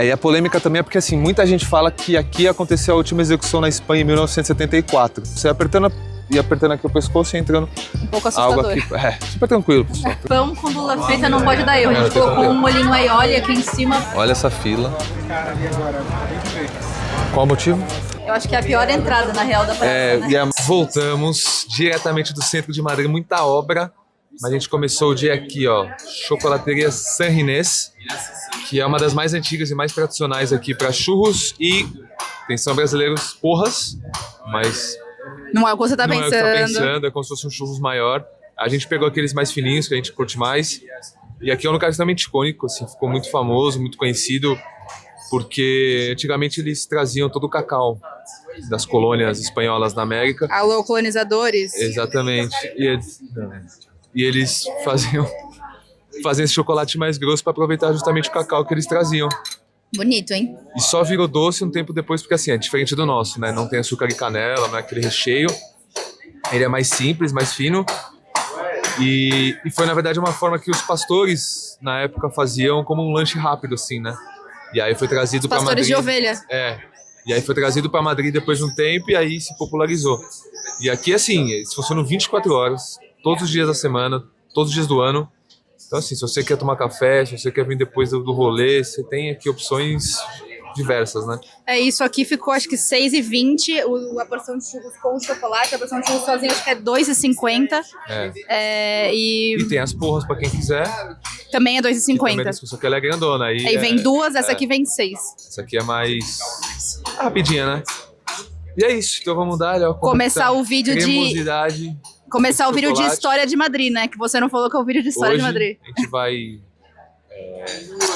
E a polêmica também é porque, assim, muita gente fala que aqui aconteceu a última execução na Espanha em 1974. Você ia apertando aqui o pescoço e entrando Um pouco algo assustador. aqui. Super tranquilo, pessoal. Pão com lula frita não pode dar erro. A gente colocou um molhinho aioli aqui em cima. Olha essa fila. Qual o motivo? Eu acho que é a pior entrada, na real, da praça, né? Voltamos diretamente do centro de Madrid, muita obra. Mas a gente começou o dia aqui, ó, Chocolateria San Ginés, que é uma das mais antigas e mais tradicionais aqui para churros e, atenção brasileiros, porras, mas Não é o que você tá não pensando. é o que tá pensando, é como se fosse um churros maior. A gente pegou aqueles mais fininhos, que a gente curte mais, e aqui é um lugar extremamente icônico, assim, ficou muito famoso, muito conhecido, porque antigamente eles traziam todo o cacau das colônias espanholas na América. Alô, colonizadores. Exatamente. E eles faziam esse chocolate mais grosso para aproveitar justamente o cacau que eles traziam. Bonito, hein? E só virou doce um tempo depois, porque assim, é diferente do nosso, né? Não tem açúcar e canela, não é aquele recheio. Ele é mais simples, mais fino. E foi, na verdade, uma forma que os pastores, na época, faziam como um lanche rápido, assim, né? E aí foi trazido para Madrid. Pastores de ovelha. E aí foi trazido para Madrid depois de um tempo e aí se popularizou. E aqui, assim, eles funcionam 24 horas, todos os dias da semana, todos os dias do ano. Então, assim, se você quer tomar café, se você quer vir depois do rolê, você tem aqui opções diversas, né? Isso aqui ficou, acho que 6,20 a porção de churros com chocolate, a porção de churros sozinho acho que é 2,50. E tem as porras para quem quiser. Também é Também 2,50. só que ela é grandona. Aí vem duas, essa aqui vem 6. Essa aqui é mais rapidinha, né? E é isso, então vamos dar, ó. Começar o vídeo cremosidade. Começar o vídeo de chocolate. história de Madrid, né? Que você não falou que é o vídeo de história Hoje, de Madrid. a gente vai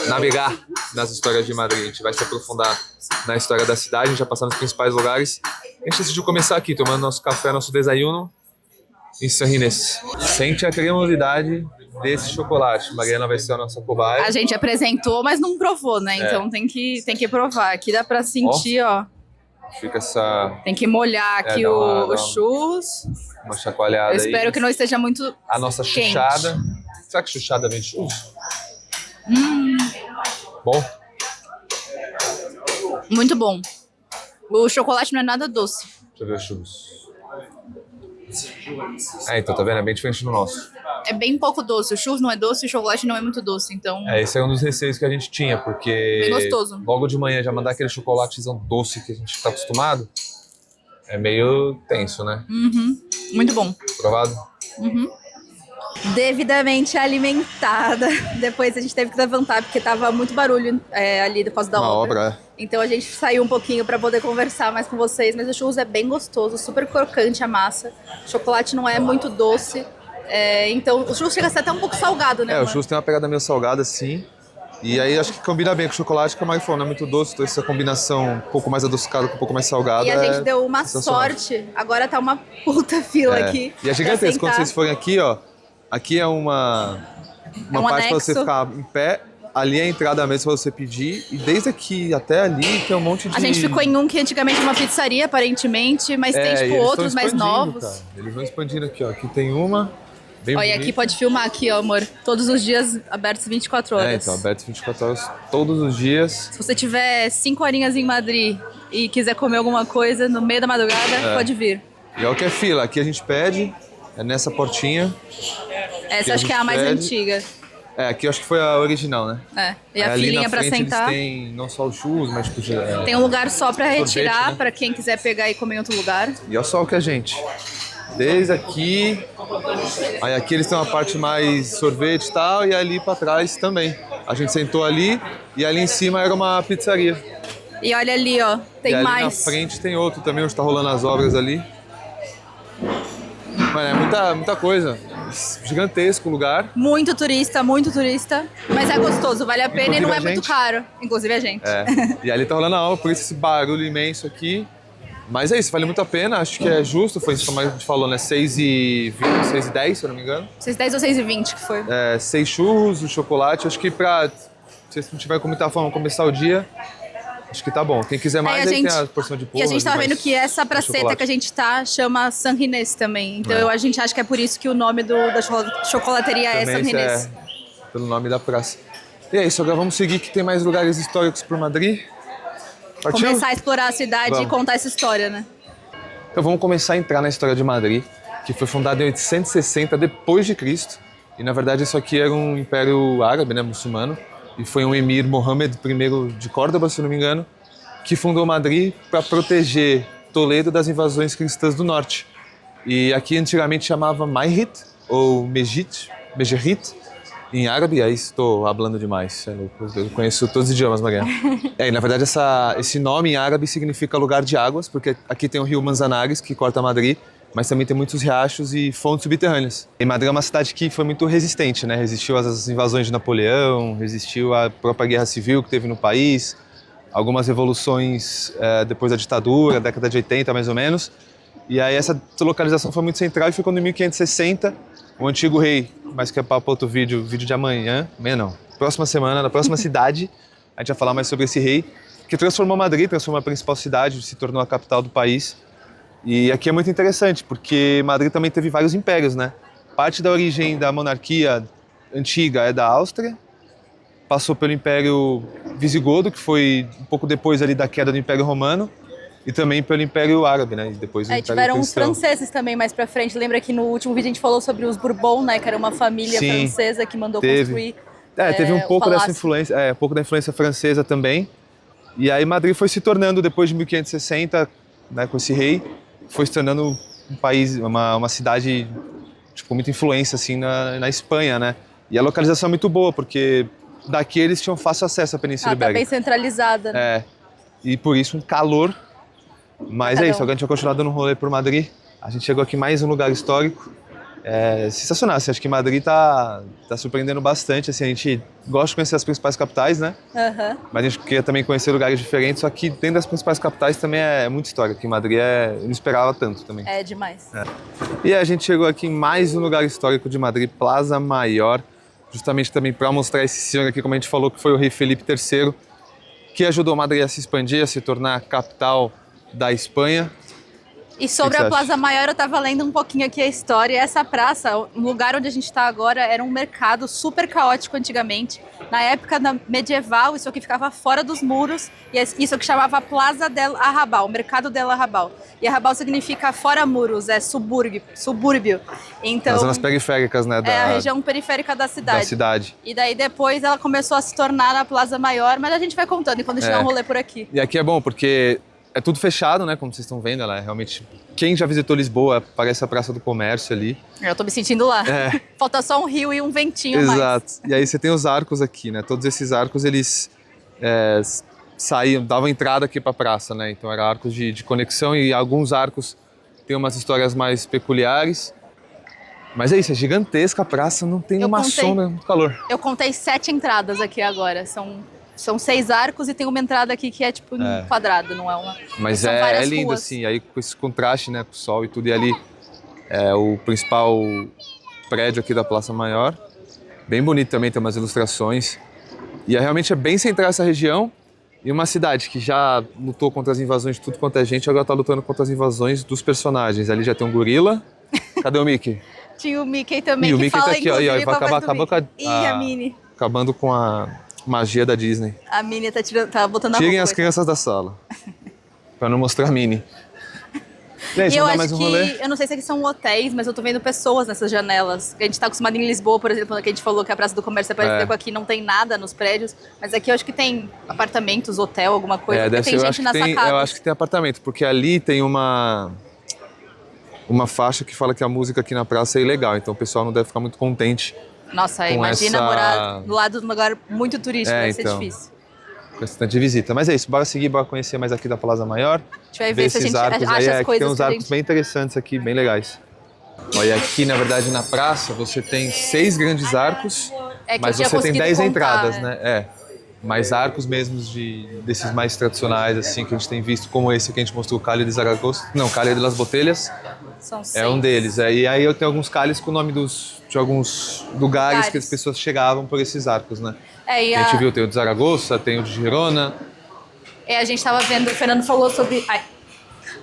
navegar nas histórias de Madrid. A gente vai se aprofundar na história da cidade, a gente vai passar nos principais lugares. A gente decidiu começar aqui, tomando nosso café, nosso desayuno em San Ginés. Sente a cremosidade desse chocolate. Mariana vai ser a nossa cobaia. A gente apresentou, mas não provou, né? Então tem que provar. Aqui dá pra sentir, ó. Fica essa... Tem que molhar aqui os churros. Uma chacoalhada. Eu espero aí. que não esteja muito A nossa quente. chuchada. Será que chuchada vem de churros? Bom? Muito bom. O chocolate não é nada doce. Deixa eu ver os churros. Então, tá vendo? É bem diferente do nosso. É bem pouco doce. O churros não é doce e o chocolate não é muito doce. Então, Esse é um dos receios que a gente tinha, porque bem gostoso. logo de manhã já mandar aquele chocolatezão doce que a gente tá acostumado é meio tenso, né? Muito bom. Provado? Devidamente alimentada. Depois a gente teve que levantar porque tava muito barulho ali por causa da Uma obra. obra, Então a gente saiu um pouquinho pra poder conversar mais com vocês. Mas o churros é bem gostoso, super crocante a massa. O chocolate não é muito doce. Então o churros chega a ser até um pouco salgado, né? o amor? churros tem uma pegada meio salgada, assim. E aí acho que combina bem com o chocolate, que a Mari falou, não é muito doce. Então essa combinação um pouco mais adocicada com um pouco mais salgada. E a gente deu uma sensacional. sorte. Agora tá uma puta fila aqui. E é gigantesco. Quando pra sentar. vocês forem aqui, ó. Aqui é uma um parte pra anexo. você ficar em pé. Ali é a entrada mesmo pra você pedir. E desde aqui até ali tem um monte de... A gente ficou em um que antigamente era uma pizzaria, aparentemente, mas tem, e tipo, eles outros tão mais expandindo, novos. cara. Eles vão expandindo aqui, ó. Aqui tem uma, bem Olha, bonita. aqui pode filmar aqui, ó, amor. Todos os dias abertos 24 horas. Então, aberto 24 horas todos os dias. Se você tiver 5 horinhas em Madrid e quiser comer alguma coisa no meio da madrugada, pode vir. E olha que é fila. Aqui a gente pede, é nessa portinha. Essa a acho que é a gente mais pede. antiga. Aqui eu acho que foi a original, né? E a Ali filinha na pra frente sentar. Eles têm não só os churros, mas tipo, Tem um lugar só pra sorvete, retirar, né? pra quem quiser pegar e comer em outro lugar. E olha só o que a gente. Desde aqui. Aí aqui eles têm uma parte mais sorvete e tal, e ali pra trás também. A gente sentou ali e ali em cima era uma pizzaria. E olha ali, ó, tem e ali mais. na frente tem outro também, onde tá rolando as obras ali. Mano, é muita coisa. Gigantesco o lugar. Muito turista, mas é gostoso, vale a pena. Inclusive e não é a muito gente. caro, inclusive a gente. E ali tá rolando a obra, por isso esse barulho imenso aqui. Mas é isso, vale muito a pena, acho que é justo, foi isso que a gente falou, né? 6,20, 6,10, se eu não me engano. 6,10 ou 6,20 que foi. 6 churros, o chocolate, acho que pra, se você não tiver com muita fome, começar o dia, acho que tá bom. Quem quiser mais, aí tem a porção de porra. E a gente tava vendo que essa praceta que a gente tá chama San Ginés também. Então a gente acha que é por isso que o nome da chocolateria é San Ginés. Pelo nome da praça. E é isso, agora vamos seguir que tem mais lugares históricos por Madrid. Partiu? Começar a explorar a cidade e contar essa história, né? Então vamos começar a entrar na história de Madrid, que foi fundada em 860 depois de Cristo. E na verdade isso aqui era um império árabe, né, muçulmano. E foi um emir Mohammed I de Córdoba, se não me engano, que fundou Madrid para proteger Toledo das invasões cristãs do norte. E aqui antigamente chamava Mayrit ou Mejit, em árabe, aí estou falando demais, eu conheço todos os idiomas, Maria. Na verdade esse nome em árabe significa lugar de águas, porque aqui tem o rio Manzanares, que corta Madrid, mas também tem muitos riachos e fontes subterrâneas. E Madrid é uma cidade que foi muito resistente, né? Resistiu às invasões de Napoleão, resistiu à própria guerra civil que teve no país, algumas revoluções depois da ditadura, década de 80 mais ou menos. E aí essa localização foi muito central e foi quando em 1560 o antigo rei, mas que é para outro vídeo de amanhã não, próxima semana, na próxima cidade, a gente vai falar mais sobre esse rei, que transformou Madrid, transformou a principal cidade, se tornou a capital do país. E aqui é muito interessante, porque Madrid também teve vários impérios, né? Parte da origem da monarquia antiga é da Áustria, passou pelo Império Visigodo, que foi um pouco depois ali da queda do Império Romano, e também pelo Império Árabe, né? E depois o Império tiveram Cristão. uns franceses também mais pra frente. Lembra que no último vídeo a gente falou sobre os Bourbon, né? Que era uma família francesa que mandou construir. Teve um pouco dessa influência, um pouco da influência francesa também. E aí Madrid foi se tornando, depois de 1560, né, com esse rei, foi se tornando um país, uma cidade com muita influência assim na Espanha, né? E a localização é muito boa, porque daqui eles tinham fácil acesso à Península Ibérica. Tá bem centralizada, né? E por isso um calor. Mas é isso, agora a gente vai continuar dando um rolê por Madrid. A gente chegou aqui em mais um lugar histórico. Sensacional, assim, acho que Madrid tá surpreendendo bastante, assim, a gente gosta de conhecer as principais capitais, né? Mas a gente queria também conhecer lugares diferentes, só que dentro das principais capitais também é muita história, aqui em Madrid eu não esperava tanto também. É demais. E a gente chegou aqui em mais um lugar histórico de Madrid, Plaza Maior, justamente também para mostrar esse senhor aqui, como a gente falou, que foi o rei Felipe III, que ajudou Madrid a se expandir, a se tornar a capital da Espanha. E sobre a Plaza Maior, eu estava lendo um pouquinho aqui a história. Essa praça, o lugar onde a gente está agora, era um mercado super caótico antigamente. Na época medieval, isso aqui ficava fora dos muros. E isso aqui chamava Plaza del Arrabal, Mercado del Arrabal. E Arrabal significa fora muros, é subúrbio. Então, nas zonas periféricas, né? É a região periférica da cidade. E daí depois ela começou a se tornar a Plaza Maior, mas a gente vai contando enquanto a gente dá um rolê por aqui. E aqui é bom, porque é tudo fechado, né? Como vocês estão vendo, ela é realmente... Quem já visitou Lisboa, parece a Praça do Comércio ali. Eu tô me sentindo lá. Falta só um rio e um ventinho mais. Exato. E aí você tem os arcos aqui, né? Todos esses arcos, eles davam entrada aqui pra praça, né? Então eram arcos de conexão e alguns arcos têm umas histórias mais peculiares. Mas é isso, é gigantesca a praça, não tem uma sombra, muito calor. Eu contei 7 entradas aqui agora, São 6 arcos e tem uma entrada aqui que é tipo um quadrado, não é uma... Mas é lindo, ruas. Assim, aí com esse contraste, né, com o sol e tudo. E ali é o principal prédio aqui da Plaza Maior. Bem bonito também, tem umas ilustrações. E realmente é bem central essa região. E uma cidade que já lutou contra as invasões de tudo quanto é gente, agora tá lutando contra as invasões dos personagens. Ali já tem um gorila. Cadê o Mickey? Tinha o Mickey também, e o Mickey tá aqui, ó, vai acabou com a Minnie. Acabando com a magia da Disney. A Minnie tá botando a roupa. Tirem as crianças da sala. Pra não mostrar a Minnie. Gente, eu vamos dar acho mais um que, rolê? eu não sei se aqui são hotéis, mas eu tô vendo pessoas nessas janelas. A gente tá acostumado em Lisboa, por exemplo, que a gente falou que a Praça do Comércio é parecida, aqui não tem nada nos prédios. Mas aqui eu acho que tem apartamentos, hotel, alguma coisa. Tem gente nas sacadas. Eu acho que tem apartamento, porque ali tem uma faixa que fala que a música aqui na praça é ilegal. Então o pessoal não deve ficar muito contente. Nossa, imagina morar do lado de um lugar muito turístico, vai ser difícil. Bastante de visita. Mas é isso, bora seguir, bora conhecer mais aqui da Plaza Maior. A gente vai ver se a gente arcos acha aí, as coisas. Tem uns arcos bem interessantes aqui, bem legais. Olha, aqui na verdade na praça você tem 6 grandes arcos, mas você tem 10 entradas, né? Mais arcos mesmo desses mais tradicionais, assim, que a gente tem visto, como esse que a gente mostrou, o Calle de Zaragoza. Não, Calle de las Botelhas. São 6. É um deles. E aí eu tenho alguns calhes com o nome de alguns lugares que as pessoas chegavam por esses arcos, né? A gente viu, tem o de Zaragoza, tem o de Girona. A gente tava vendo, o Fernando falou sobre...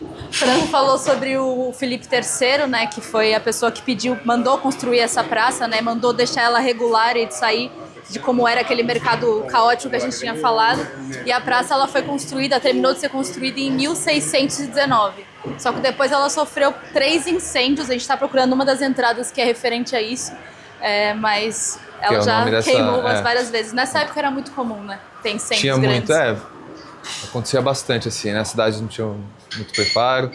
O Fernando falou sobre o Felipe III, né? Que foi a pessoa que mandou construir essa praça, né? Mandou deixar ela regular e sair. de como era aquele mercado caótico que a gente tinha falado. E a praça ela foi construída, terminou de ser construída em 1619. Só que depois ela sofreu 3 incêndios. A gente está procurando uma das entradas que é referente a isso, mas ela já queimou várias vezes. Nessa época era muito comum, né? Ter incêndios tinha grandes. Muito, acontecia bastante assim, né? A cidade não tinha muito preparo.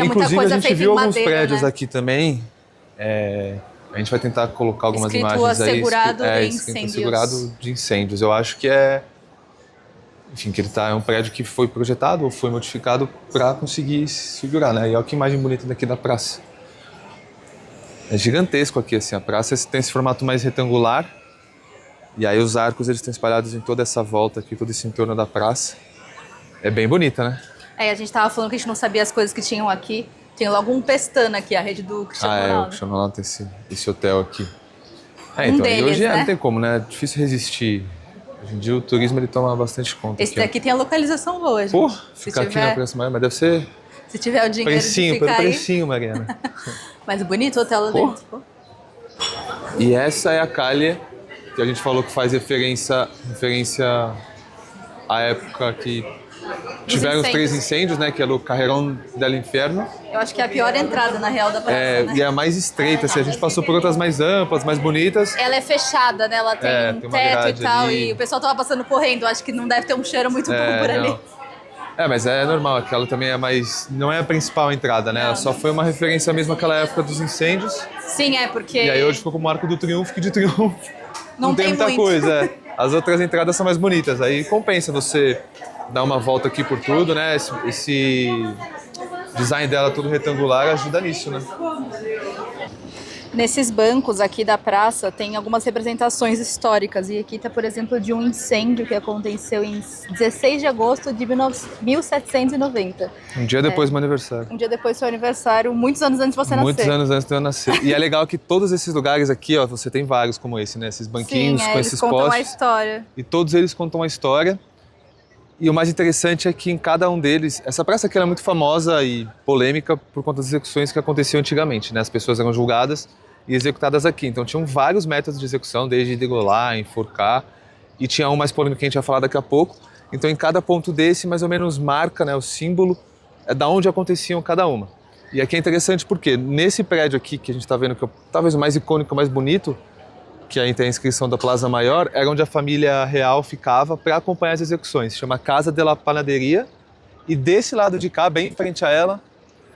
Inclusive a gente viu alguns prédios, né, aqui também. A gente vai tentar colocar algumas imagens aí. Assegurado de incêndios. Eu acho que enfim, que ele é um prédio que foi projetado ou foi modificado para conseguir segurar, né? E olha que imagem bonita daqui da praça. É gigantesco aqui, assim, a praça tem esse formato mais retangular. E aí os arcos, eles estão espalhados em toda essa volta aqui, todo esse entorno da praça. É bem bonita, né? A gente tava falando que a gente não sabia as coisas que tinham aqui. Tem logo um Pestana aqui, a rede do Cristiano Ronaldo. O Cristiano Ronaldo tem esse hotel aqui. Então, deles, e hoje né? Não tem como, né? É difícil resistir. Hoje em dia o turismo ele toma bastante conta. Esse daqui tem a localização boa, gente. Pô, ficar aqui na Praça Maior, mas deve ser... Se tiver o dinheiro precinho, de ficar pelo aí. precinho, Mariana. Mas bonito o hotel lá dentro. Pô. E essa é a calha que a gente falou que faz referência à época que tiveram os 3 incêndios, né? Que era o Carreirão del Inferno. Eu acho que é a pior entrada, na real, da praça, né? E é a mais estreita, assim, a gente passou por outras mais amplas, mais bonitas. Ela é fechada, né? Ela tem um teto e tal, ali. e o pessoal tava passando correndo. Acho que não deve ter um cheiro muito bom por ali. Mas é normal, aquela também é mais... Não é a principal entrada, né? Ela só foi uma referência mesmo àquela época dos incêndios. Sim, porque... E aí hoje ficou como Arco do Triunfo, que de Triunfo não tem muita coisa. As outras entradas são mais bonitas, aí compensa você dar uma volta aqui por tudo, né? Esse design dela todo retangular ajuda nisso, né? Nesses bancos aqui da praça tem algumas representações históricas. E aqui está, por exemplo, de um incêndio que aconteceu em 16 de agosto de 1790. Um dia depois do meu aniversário. Um dia depois do seu aniversário, muitos anos antes de você nascer. Muitos anos antes de eu nascer. E é legal que todos esses lugares aqui, ó, você tem vários como esse, né? Esses banquinhos com esses postes. Eles contam a história. E todos eles contam a história. E o mais interessante é que em cada um deles... Essa praça aqui era muito famosa e polêmica por conta das execuções que aconteciam antigamente, né? As pessoas eram julgadas e executadas aqui. Então tinham vários métodos de execução, desde degolar, enforcar. E tinha um mais polêmico que a gente vai falar daqui a pouco. Então em cada ponto desse, mais ou menos marca, né, o símbolo da onde aconteciam cada uma. E aqui é interessante porque nesse prédio aqui, que a gente está vendo, que é talvez o mais icônico, o mais bonito, que aí tem a inscrição da Plaza Maior, era onde a família real ficava para acompanhar as execuções. Chama Casa de la Panaderia. E desse lado de cá, bem em frente a ela,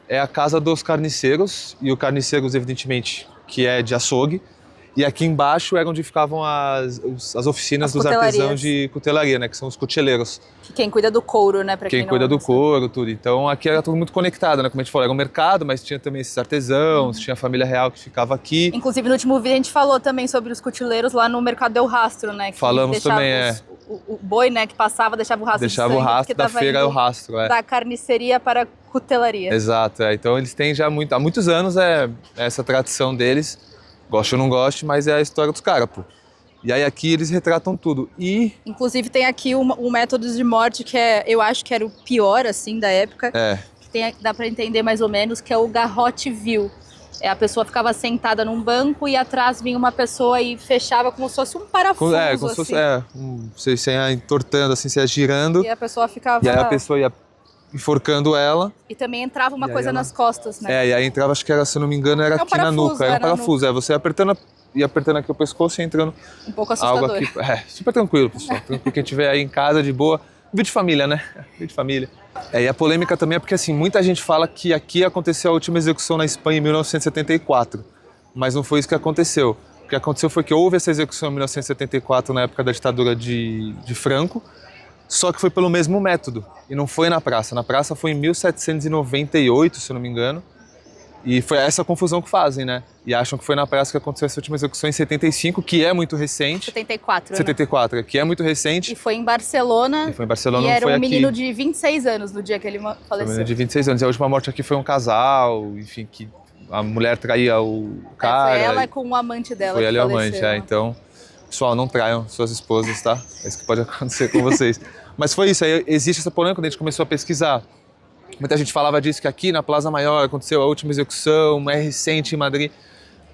é a Casa dos Carniceiros. E o Carniceiros, evidentemente, que é de açougue. E aqui embaixo era onde ficavam as oficinas dos artesãos de cutelaria, né? Que são os cuteleiros. Quem cuida do couro, né? Pra quem cuida do couro, tudo. Então aqui era tudo muito conectado, né? Como a gente falou, era um mercado, mas tinha também esses artesãos, tinha a família real que ficava aqui. Inclusive no último vídeo a gente falou também sobre os cuteleiros lá no Mercado Del Rastro, né? Que falamos também, o boi, né, que passava, deixava o rastro deixava de sangue. Deixava o rastro da feira, é o rastro, Da carniceria para a cutelaria. Exato, então eles têm já há muitos anos essa tradição deles. Goste ou não goste, mas é a história dos caras, pô. E aí aqui eles retratam tudo. E inclusive tem aqui um método de morte que eu acho que era o pior, assim, da época. Que dá pra entender mais ou menos, que é o garrote vil. A pessoa ficava sentada num banco e atrás vinha uma pessoa e fechava como se fosse um parafuso, como se fosse, você ia entortando, assim, você ia girando. E a pessoa ficava... E aí a pessoa ia enforcando ela. E também entrava uma coisa nas costas, né? E aí entrava, acho que era, se eu não me engano, era aqui na nuca. Era um parafuso, você ia apertando aqui o pescoço e entrando... Um pouco assustador. Algo aqui, super tranquilo, pessoal. Tranquilo, quem estiver aí em casa, de boa. Vídeo de família, né? Vídeo de família. E a polêmica também é porque, assim, muita gente fala que aqui aconteceu a última execução na Espanha em 1974. Mas não foi isso que aconteceu. O que aconteceu foi que houve essa execução em 1974, na época da ditadura de Franco, só que foi pelo mesmo método, e não foi na praça. Na praça foi em 1798, se eu não me engano, e foi essa confusão que fazem, né? E acham que foi na praça que aconteceu essa última execução em 75, que é muito recente. 74, 74, que é muito recente. E foi em Barcelona. E era um menino aqui. de 26 anos no dia que ele faleceu. Foi um menino de 26 anos. E a última morte aqui foi um casal, enfim, que a mulher traía o cara. Foi ela com o amante dela. Foi ela e o amante, então... Pessoal, não traiam suas esposas, tá? É isso que pode acontecer com vocês. Mas foi isso, aí existe essa polêmica quando a gente começou a pesquisar. Muita gente falava disso, que aqui na Plaza Maior aconteceu a última execução, é recente em Madrid.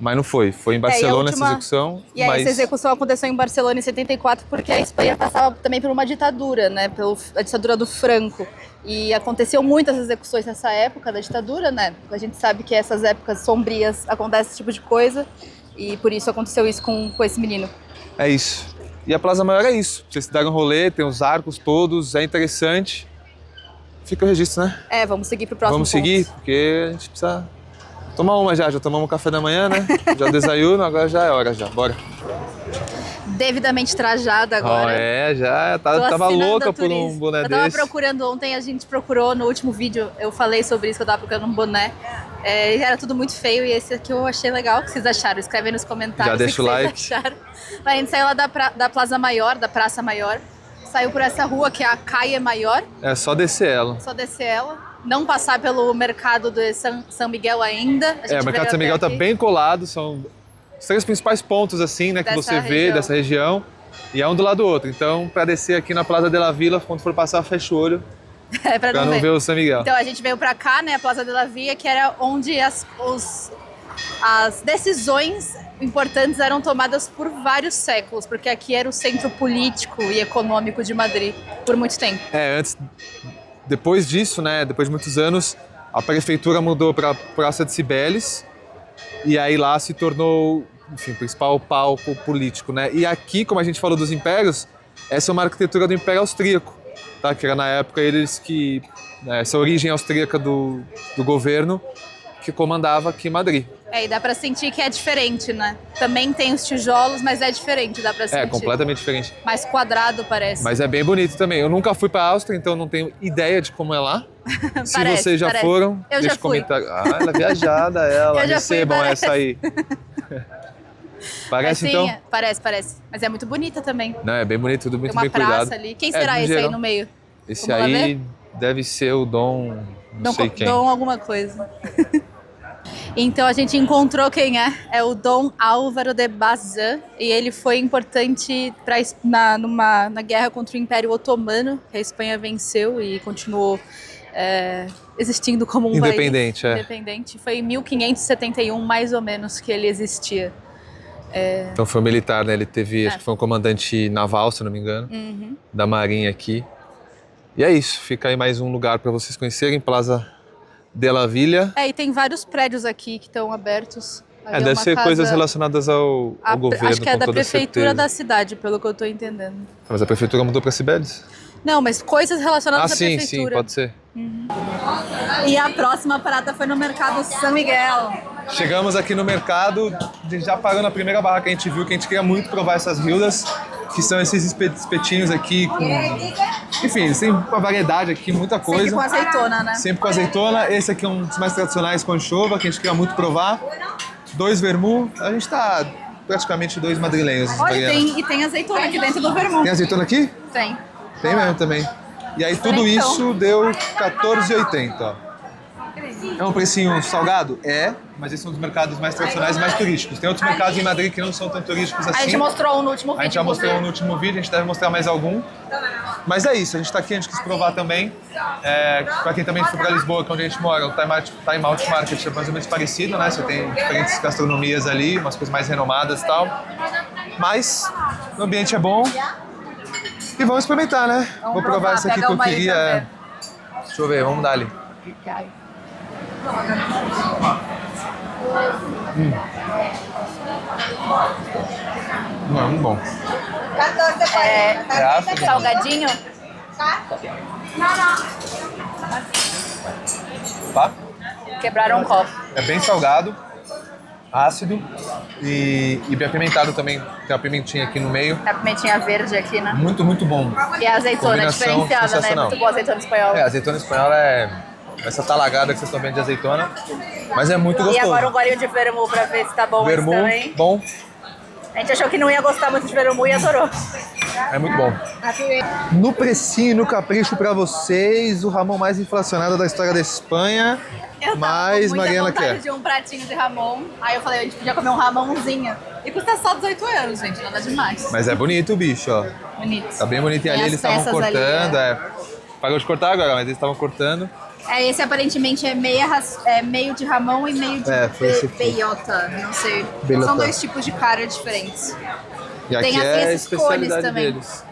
Mas não foi. Foi em Barcelona essa execução. E aí essa execução aconteceu em Barcelona em 74 porque a Espanha passava também por uma ditadura, né? A ditadura do Franco. E aconteceu muitas execuções nessa época da ditadura, né? A gente sabe que essas épocas sombrias acontece esse tipo de coisa. E por isso aconteceu isso com esse menino. É isso. E a Plaza Maior é isso. Vocês deram um rolê, tem os arcos todos, é interessante. Fica o registro, né? Vamos seguir pro próximo Vamos seguir, porque a gente precisa tomar uma já tomamos um café da manhã, né? Já desayuno, agora já é hora já, bora. Devidamente trajada agora. Já tava louca por um boné desse. Eu tava procurando ontem, a gente procurou no último vídeo, eu falei sobre isso, que eu tava procurando um boné. Era tudo muito feio e esse aqui eu achei legal. O que vocês acharam? Escreve aí nos comentários. Já deixa o like. A gente saiu lá da Plaza Maior, da Praça Maior. Saiu por essa rua que é a Calle Maior. É só descer ela. Não passar pelo mercado de São Miguel ainda. O mercado de São Miguel tá bem colado, são os 3 principais pontos assim, né, que você vê dessa região. E é um do lado do outro. Então, para descer aqui na Plaza de la Vila, quando for passar, fecha o olho. Pra não ver o São Miguel. Então a gente veio pra cá, né, a Plaza de la Vila, que era onde as decisões importantes eram tomadas por vários séculos, porque aqui era o centro político e econômico de Madrid por muito tempo. Depois disso, né, depois de muitos anos, a prefeitura mudou para Praça de Cibeles e aí lá se tornou, enfim, o principal palco político, né? E aqui, como a gente falou dos impérios, essa é uma arquitetura do Império Austríaco, tá? Que era na época essa origem austríaca do governo que comandava aqui em Madrid. E dá pra sentir que é diferente, né? Também tem os tijolos, mas é diferente, dá pra sentir. Completamente diferente. Mais quadrado, parece. Mas é bem bonito também. Eu nunca fui pra Áustria, então não tenho ideia de como é lá. Se vocês já foram, deixa comentário. Ela é viajada, ela. Recebam essa aí. Parece então? Parece. Mas é muito bonita também. Não, é bem bonito, tudo muito bem cuidado. Tem uma praça ali. Quem será esse aí no meio? Esse aí deve ser o Dom... Não sei quem. Dom alguma coisa. Então a gente encontrou quem é. É o Dom Álvaro de Bazan. E ele foi importante na guerra contra o Império Otomano, que a Espanha venceu e continuou existindo como um independente. País independente. Foi em 1571, mais ou menos, que ele existia. Então foi um militar, né? Ele teve, acho que foi um comandante naval, se não me engano, da Marinha aqui. E é isso, fica aí mais um lugar para vocês conhecerem, Plaza de la Vila. E tem vários prédios aqui que estão abertos. Deve ser coisas relacionadas ao governo. Acho que é da prefeitura da cidade, pelo que eu estou entendendo. Mas a prefeitura mudou para Cibeles? Não, mas coisas relacionadas à prefeitura. Sim, pode ser. E a próxima parada foi no Mercado São Miguel. Chegamos aqui no mercado, já parou na primeira barra que a gente viu, que a gente queria muito provar essas rildas, que são esses espetinhos aqui com... Enfim, eles têm uma variedade aqui, muita coisa. Sempre com azeitona, né? Sempre com azeitona. Esse aqui é um dos mais tradicionais com anchova, que a gente queria muito provar. 2 vermut. A gente tá praticamente 2 madrilenhos. Olha, tem azeitona aqui dentro do vermut. Tem azeitona aqui? Tem. Tem mesmo também. E aí tudo isso deu R$14,80, ó. É um precinho salgado? Mas esse é um dos mercados mais tradicionais e mais turísticos. Tem outros mercados em Madrid que não são tão turísticos assim. A gente mostrou um no último vídeo. A gente já mostrou um no último vídeo, a gente deve mostrar mais algum. Mas é isso, a gente tá aqui, a gente quis provar também. Pra quem também for pra Lisboa, que é onde a gente mora, o Time Out Market é mais ou menos parecido, né? Você tem diferentes gastronomias ali, umas coisas mais renomadas e tal. Mas o ambiente é bom. E vamos experimentar, né? Vou provar essa aqui que eu queria. Deixa eu ver, vamos dar ali. Muito bom. Salgadinho? Tá? Quebraram um copo. É bem salgado, ácido e bem apimentado também. Tem uma pimentinha aqui no meio. A pimentinha verde aqui, né? Muito, muito bom. E a azeitona diferenciada, né? Muito boa a azeitona espanhola. A azeitona espanhola é essa talagada que vocês estão vendo de azeitona, mas é muito gostoso. E agora um golinho de vermut pra ver se tá bom esse também. Bom. A gente achou que não ia gostar muito de vermut e adorou. É muito bom. No precinho, no capricho pra vocês, o Ramon mais inflacionado da história da Espanha. Mas Mariana quer. De um pratinho de Ramon. Aí eu falei, a gente podia comer um Ramonzinho. E custa só 18 euros, gente, nada demais. Mas é bonito o bicho, ó. Bonito. Tá bem bonitinho ali, eles estavam cortando. Parou de cortar agora, mas eles estavam cortando. Esse aparentemente é meio de Ramon e meio de beiota, não sei. Beiota. São 2 tipos de cara diferentes. E aqui tem assim, é a esses cones especialidade também. deles.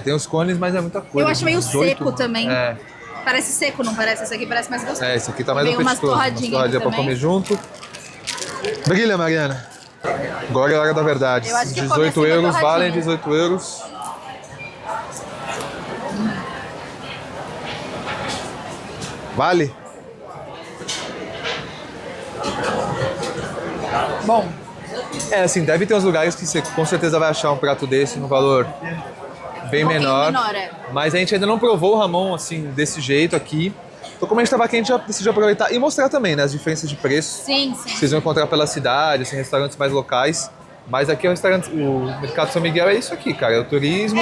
Tem os cones, mas é muita coisa. Eu acho meio seco também. É. Parece seco, não parece? Esse aqui parece mais gostoso. Esse aqui tá mais apetitoso. apetitoso. Umas torradinhas pra comer junto. Brilha, Mariana. Agora é a hora da verdade. Eu acho que 18 euros, valem 18 euros. Vale? Bom. Assim, deve ter uns lugares que você com certeza vai achar um prato desse no valor bem menor. Mas a gente ainda não provou o Ramon, assim, desse jeito aqui. Então, como a gente tava aqui, a gente já decidiu aproveitar e mostrar também, né, as diferenças de preço. Sim. Vocês vão encontrar pela cidade, assim, restaurantes mais locais. Mas aqui é o Mercado São Miguel é isso aqui, cara. É o turismo.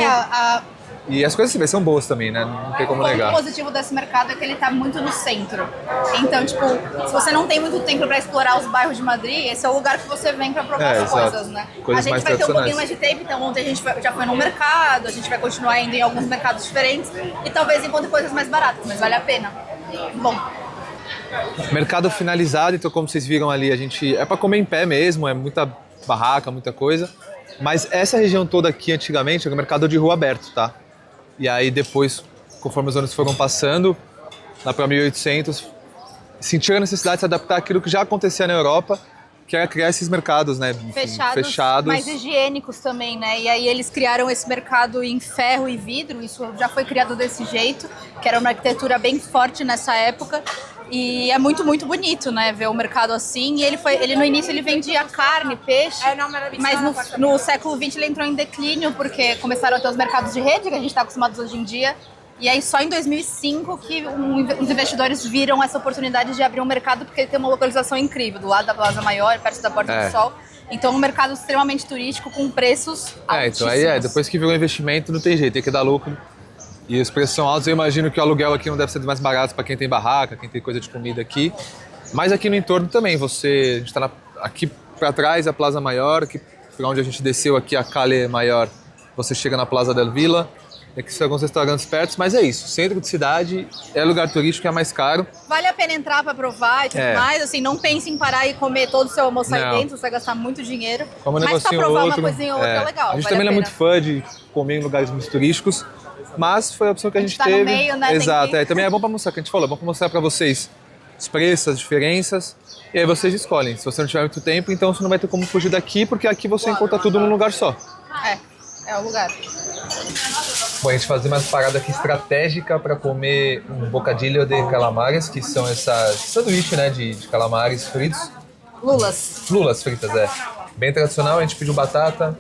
E as coisas são boas também, né? Não tem como negar. O ponto positivo desse mercado é que ele tá muito no centro. Então, tipo, se você não tem muito tempo pra explorar os bairros de Madrid, esse é o lugar que você vem pra provar as coisas, né? Coisas a gente vai ter um pouquinho mais de tempo, então ontem a gente já foi num mercado, a gente vai continuar indo em alguns mercados diferentes e talvez encontre coisas mais baratas, mas vale a pena. Bom. Mercado finalizado, então como vocês viram ali, a gente é pra comer em pé mesmo, é muita barraca, muita coisa. Mas essa região toda aqui, antigamente, era um mercado de rua aberto, tá? E aí depois, conforme os anos foram passando, lá para 1800, sentiram a necessidade de se adaptar àquilo que já acontecia na Europa, que era criar esses mercados, né? Fechados. Mais higiênicos também, né? E aí eles criaram esse mercado em ferro e vidro, isso já foi criado desse jeito, que era uma arquitetura bem forte nessa época. E é muito, muito bonito, né? Ver o mercado assim. E ele no início ele vendia carne, peixe, mas no século XX ele entrou em declínio, porque começaram a ter os mercados de rede, que a gente está acostumado hoje em dia. E aí só em 2005 que os investidores viram essa oportunidade de abrir um mercado, porque ele tem uma localização incrível, do lado da Plaza Maior, perto da Porta do Sol. Então, um mercado extremamente turístico, com preços altíssimos. Então aí depois que virou investimento não tem jeito, tem que dar lucro. E os preços são altos, eu imagino que o aluguel aqui não deve ser dos mais baratos para quem tem barraca, quem tem coisa de comida aqui. Mas aqui no entorno também, a gente está aqui para trás, a Plaza Maior, que para onde a gente desceu aqui, a Calle Maior, você chega na Plaza del Villa. Aqui são alguns restaurantes perto, mas é isso, centro de cidade, é lugar turístico, é mais caro. Vale a pena entrar para provar e tudo mais, assim, não pense em parar e comer todo o seu almoço aí dentro, você vai gastar muito dinheiro. Mas para provar uma coisinha ou outra é legal. A gente também não é muito fã de comer em lugares muito turísticos, mas foi a opção que a gente teve. No meio, né? Exato, também é bom para mostrar, que a gente falou, é bom para mostrar para vocês os preços, as diferenças, e aí vocês escolhem. Se você não tiver muito tempo, então você não vai ter como fugir daqui, porque aqui você encontra tudo num lugar só. É o lugar. Bom, a gente fazer uma parada aqui estratégica para comer um bocadilho de calamares, que são essas sanduíche, né, de calamares fritos. Lulas fritas, bem tradicional. A gente pediu batatas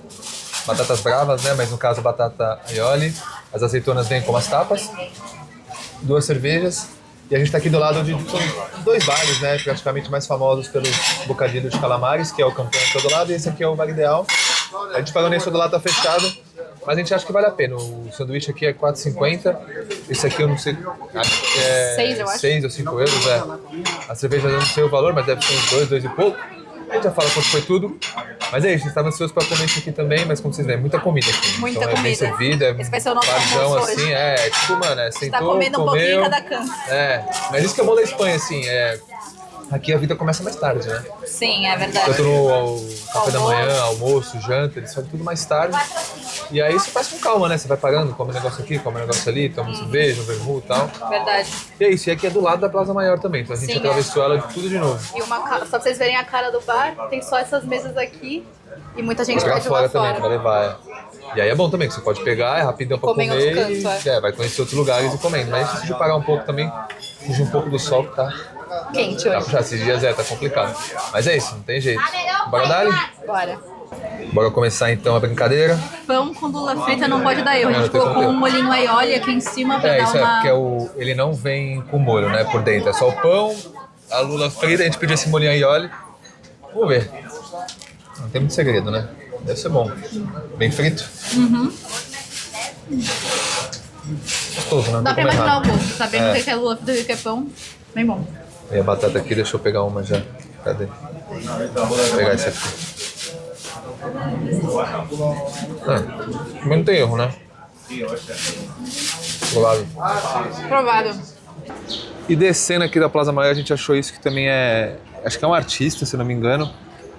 bravas, né, mas no caso batata aioli. As azeitonas vêm como as tapas, 2 cervejas. E a gente está aqui do lado são 2 bares, né, praticamente mais famosos pelo bocadilho de calamares, que é o Campeão do lado, e esse aqui é o Bar Ideal. A gente parou nesse do lado, tá fechado, mas a gente acha que vale a pena. O sanduíche aqui é 4,50. Esse aqui eu não sei, acho que é 6 ou 5 euros. A cerveja eu não sei o valor, mas deve ser uns 2 e pouco. A gente já fala quanto foi tudo. Mas é isso, a gente estava ansioso para comer isso aqui também, mas como vocês veem, muita comida aqui. Muita então, comida. Bem servida, esse vai ser o nosso almoço assim, hoje. Tipo, mano, sentou, tá comendo comeu, um pouquinho em cada canto. Mas isso que é bom da Espanha, assim, aqui a vida começa mais tarde, né? Sim, é verdade. Tanto no café da manhã, almoço, janta, eles fazem tudo mais tarde. E aí você faz com calma, né? Você vai parando, come um negócio aqui, come um negócio ali, toma cerveja, um vermute e tal. Verdade. E é isso, e aqui é do lado da Plaza Maior também, então a gente atravessou ela de tudo de novo. E só pra vocês verem a cara do bar, tem só essas mesas aqui e muita gente vai pede lá fora. Também, vai levar, E aí é bom também, que você pode pegar, é rapidão pra comer cantos, vai conhecer outros lugares e comendo. Mas a gente decidiu parar um pouco também, fugir um pouco do sol que tá quente hoje. Já esses dias tá complicado. Mas é isso, não tem jeito. Bora dali? Bora começar então a brincadeira. Pão com lula frita não pode dar erro. A gente colocou um molhinho aioli aqui em cima pra dar isso uma... porque ele não vem com molho, né, por dentro. É só o pão, a lula frita, a gente pediu esse molhinho aioli. Vamos ver. Não tem muito segredo, né? Deve ser bom. Bem frito. Gostoso, né? Dá pra imaginar o gosto, sabendo o que é lula frita e o que é pão. Bem bom. E a batata aqui, deixa eu pegar uma já. Cadê? Vou pegar esse aqui. Mas não tem erro, né? Provável. E descendo aqui da Plaza Maior, a gente achou isso que também acho que é um artista, se não me engano.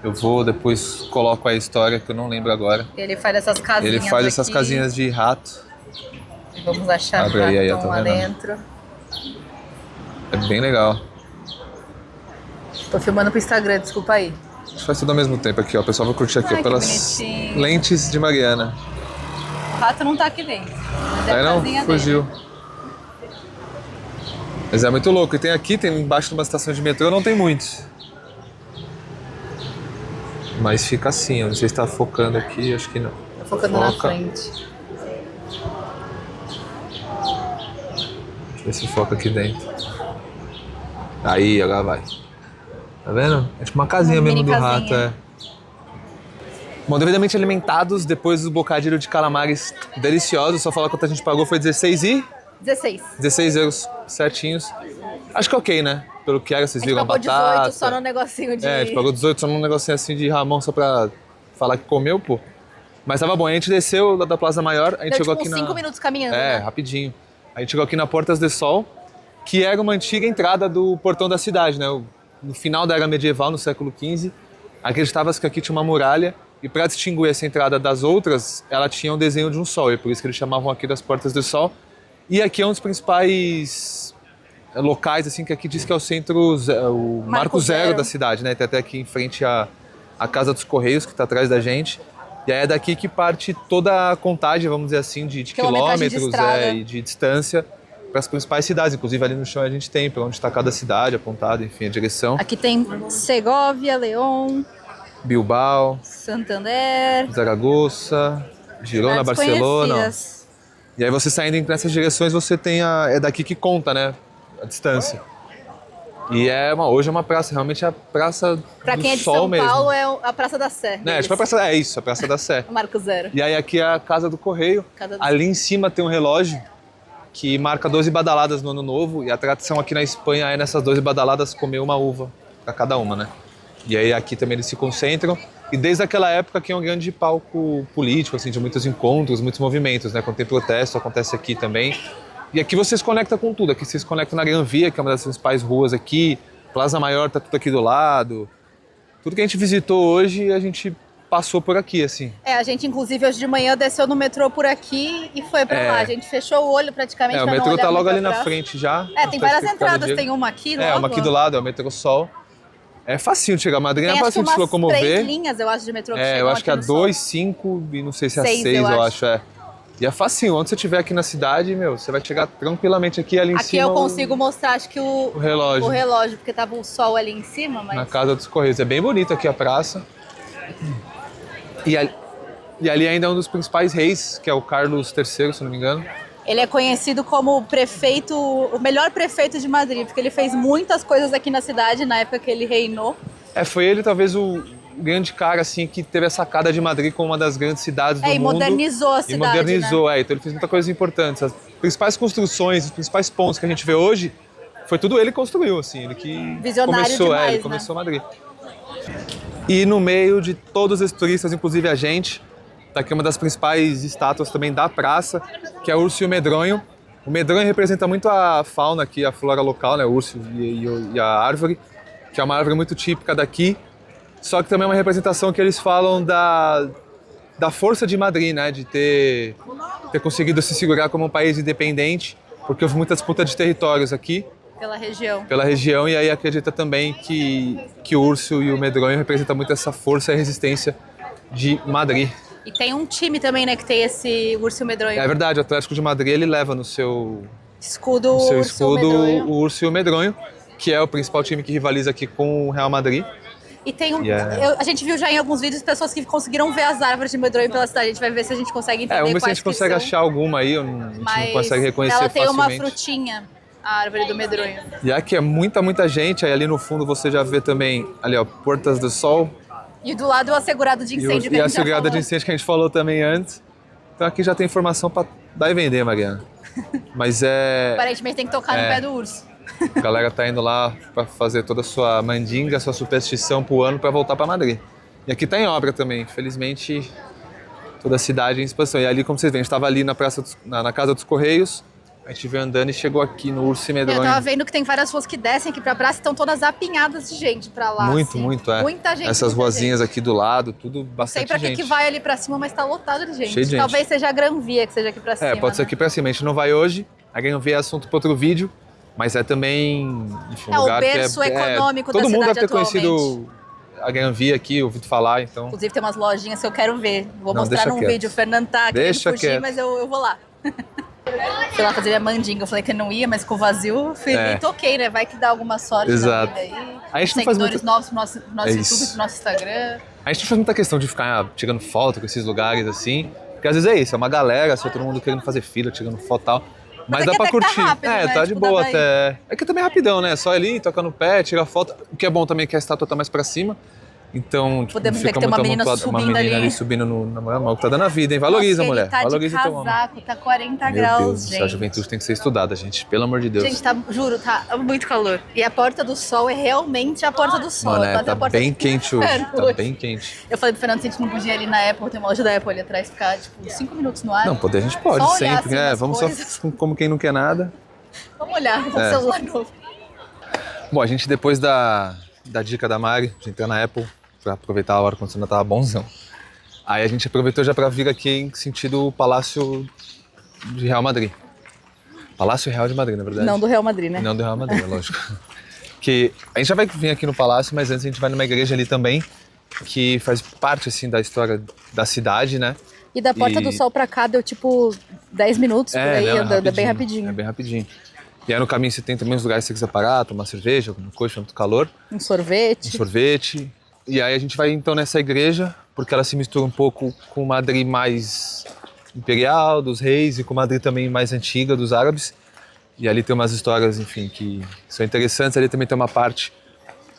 Eu vou depois coloco a história que eu não lembro agora. Ele faz essas casinhas. Ele faz essas aqui. casinhas de rato. Vamos achar Abre aí, rato tá lá vendo? dentro. É bem legal. Tô filmando pro Instagram, desculpa aí. A gente faz tudo ao mesmo tempo aqui, ó. O pessoal vai curtir aqui, Ai, ó, que pelas bonitinho. lentes de Mariana. O rato não tá aqui dentro. Mas é Aí a não, casinha fugiu. dele. Mas é muito louco. E tem aqui, tem embaixo de uma estação de metrô, não tem muitos. Mas fica assim, ó. Não sei se tá focando aqui, acho que não. Tá focando na Foca. frente. Deixa eu ver se foca aqui dentro. Aí, agora vai. Tá vendo? É tipo uma casinha Uma mesmo do mini rato, casinha. Bom, devidamente alimentados, depois do bocadilho de calamares deliciosos, só falar quanto a gente pagou, foi 16 euros certinhos. Acho que é ok, né? Pelo que era, vocês viram a pagou batata. 18 só no negocinho de... A gente pagou 18 só num negocinho assim de Ramon, só pra falar que comeu, pô. Mas tava bom, a gente desceu da Plaza Maior, a gente Deu chegou tipo aqui uns 5 minutos caminhando, É, né? rapidinho. A gente chegou aqui na Portas de Sol, que era uma antiga entrada do portão da cidade, né? No final da era medieval, no século XV, acreditava-se que aqui tinha uma muralha e para distinguir essa entrada das outras, ela tinha um desenho de um sol, e por isso que eles chamavam aqui das Portas do Sol. E aqui é um dos principais locais, assim, que aqui diz que é o centro, o Marco Zero da cidade, né? Tem até aqui em frente a Casa dos Correios, que está atrás da gente. E aí é daqui que parte toda a contagem, vamos dizer assim, de Quilometragem de quilômetros estrada. e de distância para as principais cidades. Inclusive ali no chão a gente tem para onde está cada cidade apontado, enfim, a direção. Aqui tem Segovia, León, Bilbao, Santander, Zaragoza, Girona, cidades Barcelona. conhecidas. E aí você saindo nessas direções, você tem é daqui que conta, né? A distância. E hoje é uma praça, realmente é a praça Pra do quem é de sol São mesmo. Paulo, é a Praça da Sé. Né? Tipo, é isso, a Praça da Sé. O Marco Zero. E aí aqui é a Casa do Correio. Ali em cima tem um relógio que marca 12 badaladas no ano novo. E a tradição aqui na Espanha é nessas 12 badaladas comer uma uva para cada uma, né? E aí aqui também eles se concentram. E desde aquela época aqui é um grande palco político, assim, de muitos encontros, muitos movimentos, né? Quando tem protesto, acontece aqui também. E aqui você se conecta com tudo. Aqui você se conecta na Gran Via, que é uma das principais ruas aqui. Plaza Maior tá tudo aqui do lado. Tudo que a gente visitou hoje, a gente passou por aqui, assim. A gente, inclusive, hoje de manhã desceu no metrô por aqui e foi pra lá. A gente fechou o olho praticamente pra o não metrô olhar tá logo muito ali na atrás. frente já. Tem várias entradas. Tem uma aqui logo. Uma aqui do lado, é o metrô Sol. É facinho de chegar a Madrid, é Tem fácil de se locomover. 3 linhas, eu acho, de metrô que chegam eu acho que é aqui no 2, Sol. 5 e não sei se é 6, 6, eu eu acho. E é facinho, onde você estiver aqui na cidade, você vai chegar tranquilamente aqui ali em Aqui cima. eu consigo mostrar, acho que o relógio. O relógio, porque tava o sol ali em cima, mas... Na Casa dos Correios. É bem bonito aqui a praça. E ali ainda é um dos principais reis, que é o Carlos III, se não me engano. Ele é conhecido como o melhor prefeito de Madrid, porque ele fez muitas coisas aqui na cidade na época que ele reinou. Foi ele talvez o grande cara, assim, que teve a sacada de Madrid como uma das grandes cidades do mundo. E modernizou a cidade, modernizou, né? Então ele fez muitas coisas importantes. As principais construções, os principais pontos que a gente vê hoje, foi tudo ele que construiu, assim. Ele que Visionário começou, demais, ele começou Madrid. E no meio de todos os turistas, inclusive a gente, tá aqui uma das principais estátuas também da praça, que é o urso e o medronho. O medronho representa muito a fauna aqui, a flora local, né? O urso e a árvore, que é uma árvore muito típica daqui. Só que também é uma representação que eles falam da força de Madrid, né? De ter conseguido se segurar como um país independente, porque houve muita disputa de territórios aqui. Pela região, e aí acredita também que o urso e o medronho representam muito essa força e resistência de Madrid. E tem um time também, né, que tem esse urso e o medronho. É verdade, o Atlético de Madrid, ele leva no seu escudo, o urso e o medronho, que é o principal time que rivaliza aqui com o Real Madrid. E tem a gente viu já em alguns vídeos pessoas que conseguiram ver as árvores de medronho pela cidade. A gente vai ver se a gente consegue entender vamos ver se a quais gente consegue achar alguma aí, a gente não consegue reconhecer ela tem facilmente. uma frutinha, a árvore do medronho. E aqui é muita gente, aí ali no fundo você já vê também, ali ó, Portas do Sol. E do lado o assegurado de incêndio E a assegurada de incêndio que a gente falou também antes. Então aqui já tem informação para dar e vender, Mariana. Mas aparentemente tem que tocar no pé do urso. A galera tá indo lá para fazer toda a sua mandinga, sua superstição pro ano para voltar para Madrid. E aqui tá em obra também, infelizmente toda a cidade em expansão. E ali, como vocês veem, a gente estava ali na Casa dos Correios, A gente veio andando e chegou aqui no Urso e Eu Medronho. tava vendo que tem várias ruas que descem aqui pra praça e estão todas apinhadas de gente pra lá. Muito, assim. muito, é. Muita gente. Essas muita ruazinhas gente. aqui do lado, tudo Não sei bastante pra que gente. que vai ali pra cima, mas tá lotado de gente. Cheio de gente. Talvez seja a Gran Via que seja aqui pra cima. Pode ser né? aqui pra cima. A gente não vai hoje. A Gran Via é assunto para outro vídeo. Mas é também, enfim, um o lugar berço que econômico da todo mundo cidade deve ter atualmente. conhecido a Gran Via aqui, ouvido falar, então... Inclusive tem umas lojinhas que eu quero ver. Vou Não, mostrar deixa num quieto. vídeo. O Fernando tá querendo Deixa fugir, quieto. mas eu vou lá. Fui lá fazer minha mandinga. Eu falei que não ia, mas com o vazio fui e toquei, né? Vai que dá alguma sorte Exato. na vida aí. A gente não faz Seguidores muito... novos pro nosso YouTube, isso. pro nosso Instagram. A gente não faz muita questão de ficar tirando foto com esses lugares assim, porque às vezes é isso, é uma galera, só todo mundo querendo fazer fila, tirando foto e tal. Mas dá aqui pra até que tá curtir. rápido, né? Tá de Tipo, boa dá pra até. É que também é rapidão, né? Só ali, toca no pé, tira foto. O que é bom também é que a estátua tá mais pra cima. Então, tipo, Podemos não ver fica que tem uma muito menina amontoado. Uma subindo menina ali. ali subindo na mulher, mal que tá dando a vida, hein? Valoriza, Nossa, mulher. ele tá Valoriza de teu homem. casaco, tá 40 Meu graus, Deus, gente. a juventude tem que ser estudada, gente. Pelo amor de Deus. Gente, tá, juro, tá muito calor. E a Porta do Sol é realmente a Porta do Sol. Mano, é quase tá a porta bem do quente hoje. inferno Tá hoje. bem quente. Eu falei pro Fernando se a gente não podia ir ali na Apple, tem uma loja da Apple ali atrás, ficar tipo 5 minutos no ar. Não, poder a gente pode Só olhar, sempre, assim, né? nas Vamos coisas. só como quem não quer nada. Vamos olhar no É. celular novo. Bom, a gente depois da dica da Mari, de entrar na Apple, pra aproveitar a hora quando ainda tava bonzão. Aí a gente aproveitou já pra vir aqui em sentido Palácio de Real Madrid. Palácio Real de Madrid, na verdade. Não do Real Madrid, né? Não do Real Madrid, é lógico. Que a gente já vai vir aqui no Palácio, mas antes a gente vai numa igreja ali também, que faz parte, assim, da história da cidade, né? E da Porta E- do Sol pra cá deu tipo 10 minutos por aí, não, andando, é bem rapidinho. É bem rapidinho. E aí no caminho você tem também os lugares que você quiser parar, tomar cerveja, alguma coisa, muito calor, Um sorvete. um sorvete. E aí a gente vai então nessa igreja, porque ela se mistura um pouco com Madrid mais imperial, dos reis, e com Madrid também mais antiga, dos árabes. E ali tem umas histórias, enfim, que são interessantes. Ali também tem uma parte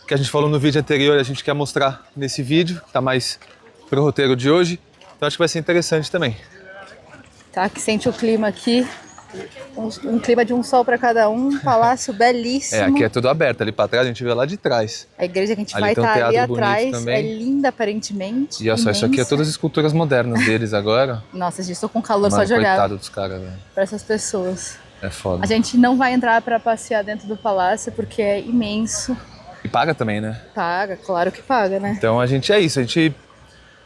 que a gente falou no vídeo anterior, a gente quer mostrar nesse vídeo, que tá mais pro roteiro de hoje. Então acho que vai ser interessante também. Tá, que sente o clima aqui. Um clima de um sol pra cada um, palácio belíssimo. Aqui é tudo aberto, ali pra trás a gente vê lá de trás. A igreja que a gente Ali vai tem um estar ali teatro bonito atrás, também. é linda aparentemente. E olha só, isso aqui é imensa. todas as esculturas modernas deles agora. Nossa, gente, estou com calor só Mano, de olhar coitado dos caras, velho. pra essas pessoas. É foda. A gente não vai entrar pra passear dentro do palácio porque é imenso. E paga também, né? Paga, claro que paga, né? Então a gente é isso, a gente...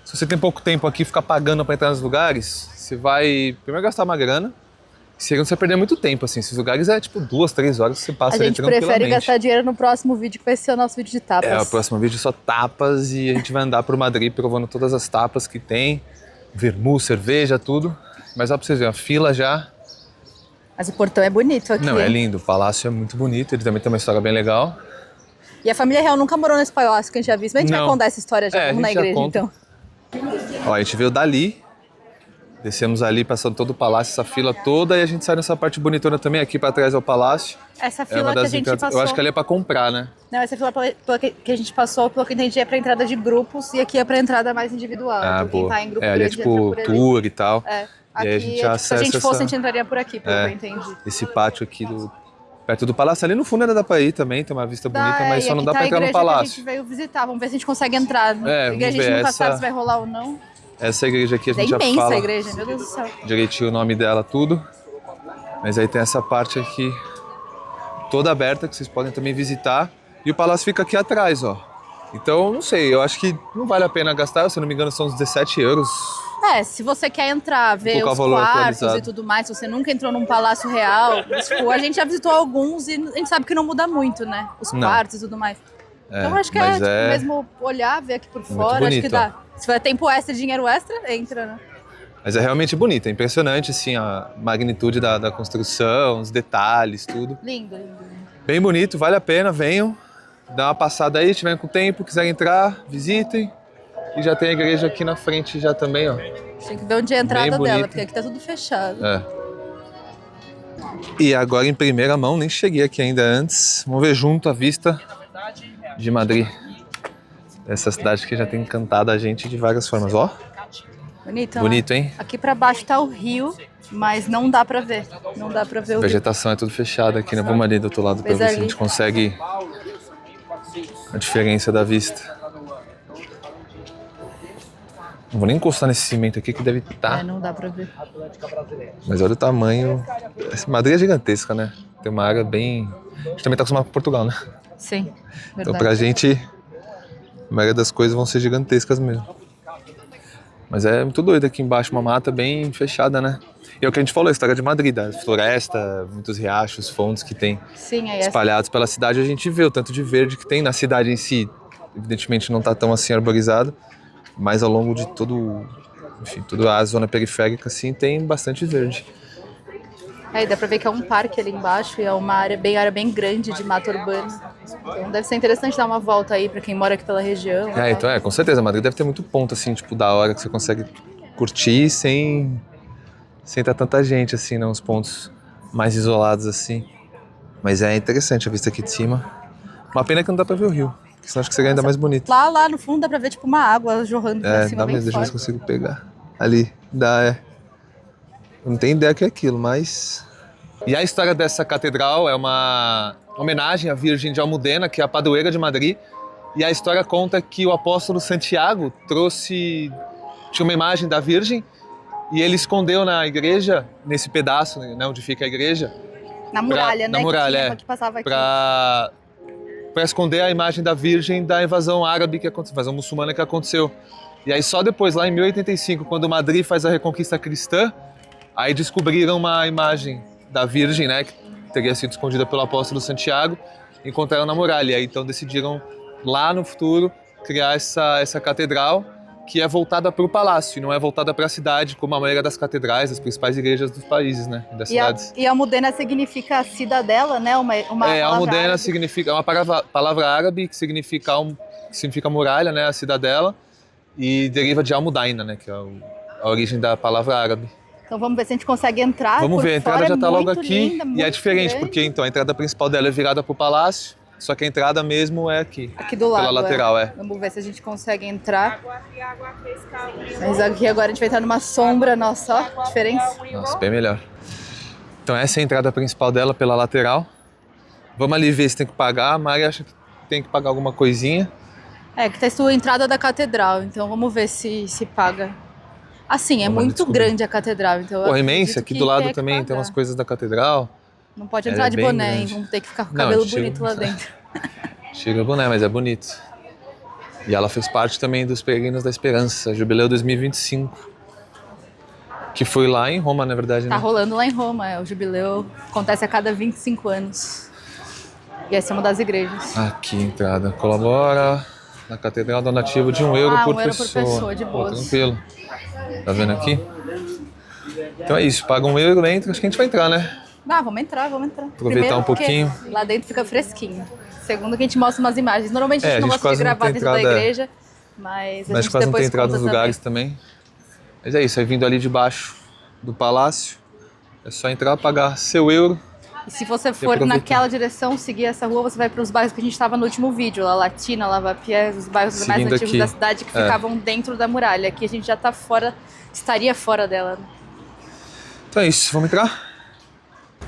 Se você tem pouco tempo aqui, ficar pagando pra entrar nos lugares, você vai primeiro gastar uma grana, e segundo você perder muito tempo, assim. Esses lugares é tipo 2, 3 horas que você passa A ali gente tranquilamente. prefere gastar dinheiro no próximo vídeo, que vai ser o nosso vídeo de tapas. O próximo vídeo é só tapas e a gente vai andar por Madrid provando todas as tapas que tem. Vermouth, cerveja, tudo. Mas ó pra vocês verem, a fila já... Mas o portão é bonito aqui. Não, é hein? lindo. O palácio é muito bonito, ele também tem uma história bem legal. E a família real nunca morou nesse palácio que a gente já viu. Mas a gente vai Não. contar essa história já. É, Vamos a na gente já igreja, conta. então. Ó, a gente veio dali, descemos ali, passando todo o palácio, essa fila toda, e a gente sai nessa parte bonitona também, aqui pra trás é o palácio. Essa É fila uma que a das gente entradas. passou. Eu acho que ali é pra comprar, né? Não, essa fila que a gente passou, pelo que eu entendi, é pra entrada de grupos e aqui é pra entrada mais individual. Então, quem tá em grupo Ali é grande tipo entra por ali. tour e tal. É. E aí Aqui, a gente é, tipo, se a acessa gente fosse, essa- a gente entraria por aqui, pelo que eu entendi. Esse pátio aqui perto do palácio. Ali no fundo ainda dá pra ir também, tem uma vista bonita, mas e só não aqui dá tá pra a entrar no igreja que a palácio. gente veio visitar, vamos ver se a gente consegue entrar. É, A vamos igreja a gente ver nunca essa- sabe se vai rolar ou não. Essa igreja aqui a É gente já imensa fala a igreja, meu Deus do céu. direitinho o nome dela, tudo. Mas aí tem essa parte aqui toda aberta que vocês podem também visitar. E o palácio fica aqui atrás, ó. Então, não sei, eu acho que não vale a pena gastar, se eu não me engano são uns 17 euros. É, se você quer entrar, ver Colocar os o valor quartos atualizado. e tudo mais, se você nunca entrou num palácio real, tipo, a gente já visitou alguns e a gente sabe que não muda muito, né? Os Não. quartos e tudo mais. Então acho que mas tipo, mesmo olhar, ver aqui por muito fora, acho que bonito, dá. Se tiver tempo extra, dinheiro extra, entra, né? Mas é realmente bonito, é impressionante, assim, a magnitude da construção, os detalhes, tudo. Lindo, lindo, lindo. Bem bonito, vale a pena, venham. Dá uma passada aí, se tiverem com tempo, quiserem entrar, visitem. E já tem a igreja aqui na frente já também, ó. Tem que ver onde é a entrada Bem dela, bonito. porque aqui tá tudo fechado. É. E agora em primeira mão, nem cheguei aqui ainda antes. Vamos ver junto a vista de Madrid. Essa cidade que já tem encantado a gente de várias formas, ó. Bonito, né? Bonito, hein? Aqui pra baixo tá o rio, mas não dá pra ver. Não dá pra ver A o rio. vegetação é tudo fechado aqui, né? Vamos ali do outro lado pra Mas ver se a ali- gente consegue a diferença da vista. Não vou nem encostar nesse cimento aqui que deve estar. Não dá pra ver. Mas olha o tamanho. Madrid é gigantesca, né? Tem uma área bem... A gente também tá acostumado com Portugal, né? Sim, verdade. Então pra gente, a maioria das coisas vão ser gigantescas mesmo. Mas é muito doido aqui embaixo, uma mata bem fechada, né? E é o que a gente falou, a história de Madrid, da floresta, muitos riachos, fontes que tem espalhados pela cidade. A gente vê o tanto de verde que tem na cidade em si. Evidentemente não tá tão assim arborizado, mas ao longo de toda a zona periférica assim tem bastante verde. Dá pra ver que é um parque ali embaixo e é uma área bem grande de mata urbana. Então deve ser interessante dar uma volta aí pra quem mora aqui pela região. Então com certeza, Madrid deve ter muito ponto assim, tipo, da hora que você consegue curtir sem ter tanta gente assim, né? Uns pontos mais isolados assim. Mas é interessante a vista aqui de cima. Uma pena que não dá pra ver o rio, porque senão acho que seria ainda mais bonito. Lá no fundo dá pra ver tipo uma água jorrando pra cima dá bem mesmo, deixa eu ver se forte. consigo pegar. Ali, Eu não tenho ideia o que é aquilo, mas... E a história dessa catedral é uma homenagem à Virgem de Almudena, que é a padroeira de Madrid. E a história conta que o apóstolo Santiago tinha uma imagem da Virgem e ele escondeu na igreja, nesse pedaço, né, onde fica a igreja. Na muralha, Na muralha, que passava aqui. Pra esconder a imagem da Virgem da invasão árabe, invasão muçulmana que aconteceu. E aí só depois, lá em 1085, quando Madrid faz a reconquista cristã, aí descobriram uma imagem da Virgem, né, que teria sido escondida pelo apóstolo Santiago, e encontraram na muralha. E aí então decidiram, lá no futuro, criar essa catedral, que é voltada para o palácio, e não é voltada para a cidade, como a maioria das catedrais, das principais igrejas dos países, né, das cidades. E Almudena significa cidadela, né? Almudena significa uma palavra árabe que significa muralha, né, a cidadela, e deriva de Almudaina, né, que é a origem da palavra árabe. Então vamos ver se a gente consegue entrar. Vamos ver, a entrada já está logo aqui, linda, e é diferente, grande. porque então a entrada principal dela é virada para o palácio, só que a entrada mesmo é aqui. Aqui do lado. Pela lateral, Vamos ver se a gente consegue entrar. Mas aqui agora a gente vai entrar numa sombra, nossa, ó, diferença. Nossa, bem melhor. Então essa é a entrada principal dela pela lateral. Vamos ali ver se tem que pagar. A Mari acha que tem que pagar alguma coisinha. Que tá a entrada da catedral, então vamos ver se paga. Assim, é muito grande a catedral, então... imensa, aqui do lado também tem umas coisas da catedral. Não pode entrar de boné, hein? Vamos ter que ficar com o cabelo bonito lá dentro. Chega o boné, mas é bonito. E ela fez parte também dos Peregrinos da Esperança, Jubileu 2025. Que foi lá em Roma, na verdade, né? Tá rolando lá em Roma, o jubileu acontece a cada 25 anos. E essa é uma das igrejas. Aqui, entrada. Colabora na Catedral, donativo de €1 por pessoa. De boas. Tranquilo. Tá vendo aqui? Então é isso, paga €1, entra, acho que a gente vai entrar, né? Vamos entrar. Aproveitar Primeiro, um pouquinho. Lá dentro fica fresquinho. Segundo, que a gente mostra umas imagens. Normalmente a gente não gosta de gravar dentro da igreja, mas a gente quase depois não tem entrada nos lugares também. também. Mas é isso, aí vindo ali de baixo do palácio, é só entrar, pagar seu euro. E se você for naquela direção, seguir essa rua, você vai para os bairros que a gente estava no último vídeo, La Latina, Lavapiés, os bairros mais antigos da cidade que ficavam dentro da muralha. Aqui a gente já tá estaria fora dela. Então é isso, vamos entrar?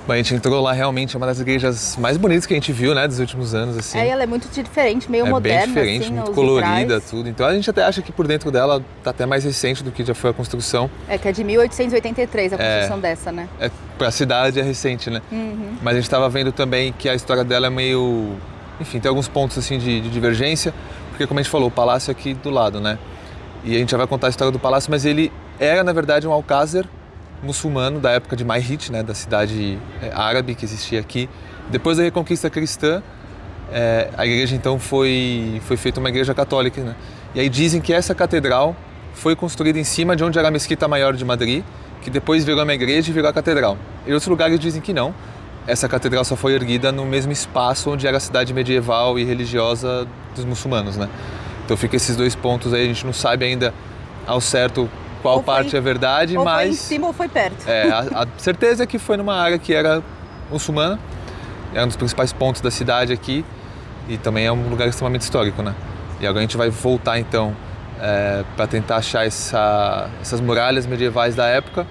Bom, a gente entrou lá, realmente é uma das igrejas mais bonitas que a gente viu, né, dos últimos anos, assim. Ela é muito diferente, meio moderna, bem diferente, assim, muito colorida, tudo. Então a gente até acha que por dentro dela tá até mais recente do que já foi a construção. Que é de 1883 a construção dessa, né? Pra cidade é recente, né? Uhum. Mas a gente tava vendo também que a história dela é meio... Enfim, tem alguns pontos, assim, de divergência, porque como a gente falou, o palácio é aqui do lado, né? E a gente já vai contar a história do palácio, mas ele era, na verdade, um alcázar muçulmano da época de Maihit, né, da cidade árabe que existia aqui. Depois da Reconquista Cristã, a igreja então foi feita uma igreja católica, né? E aí dizem que essa catedral foi construída em cima de onde era a Mesquita Maior de Madrid, que depois virou uma igreja e virou a catedral. Em outros lugares dizem que não. Essa catedral só foi erguida no mesmo espaço onde era a cidade medieval e religiosa dos muçulmanos, né? Então fica esses dois pontos aí, a gente não sabe ainda ao certo qual parte é verdade, mas... Foi em cima ou foi perto. A certeza é que foi numa área que era muçulmana, era um dos principais pontos da cidade aqui, e também é um lugar extremamente histórico, né? E agora a gente vai voltar então para tentar achar essas muralhas medievais da época.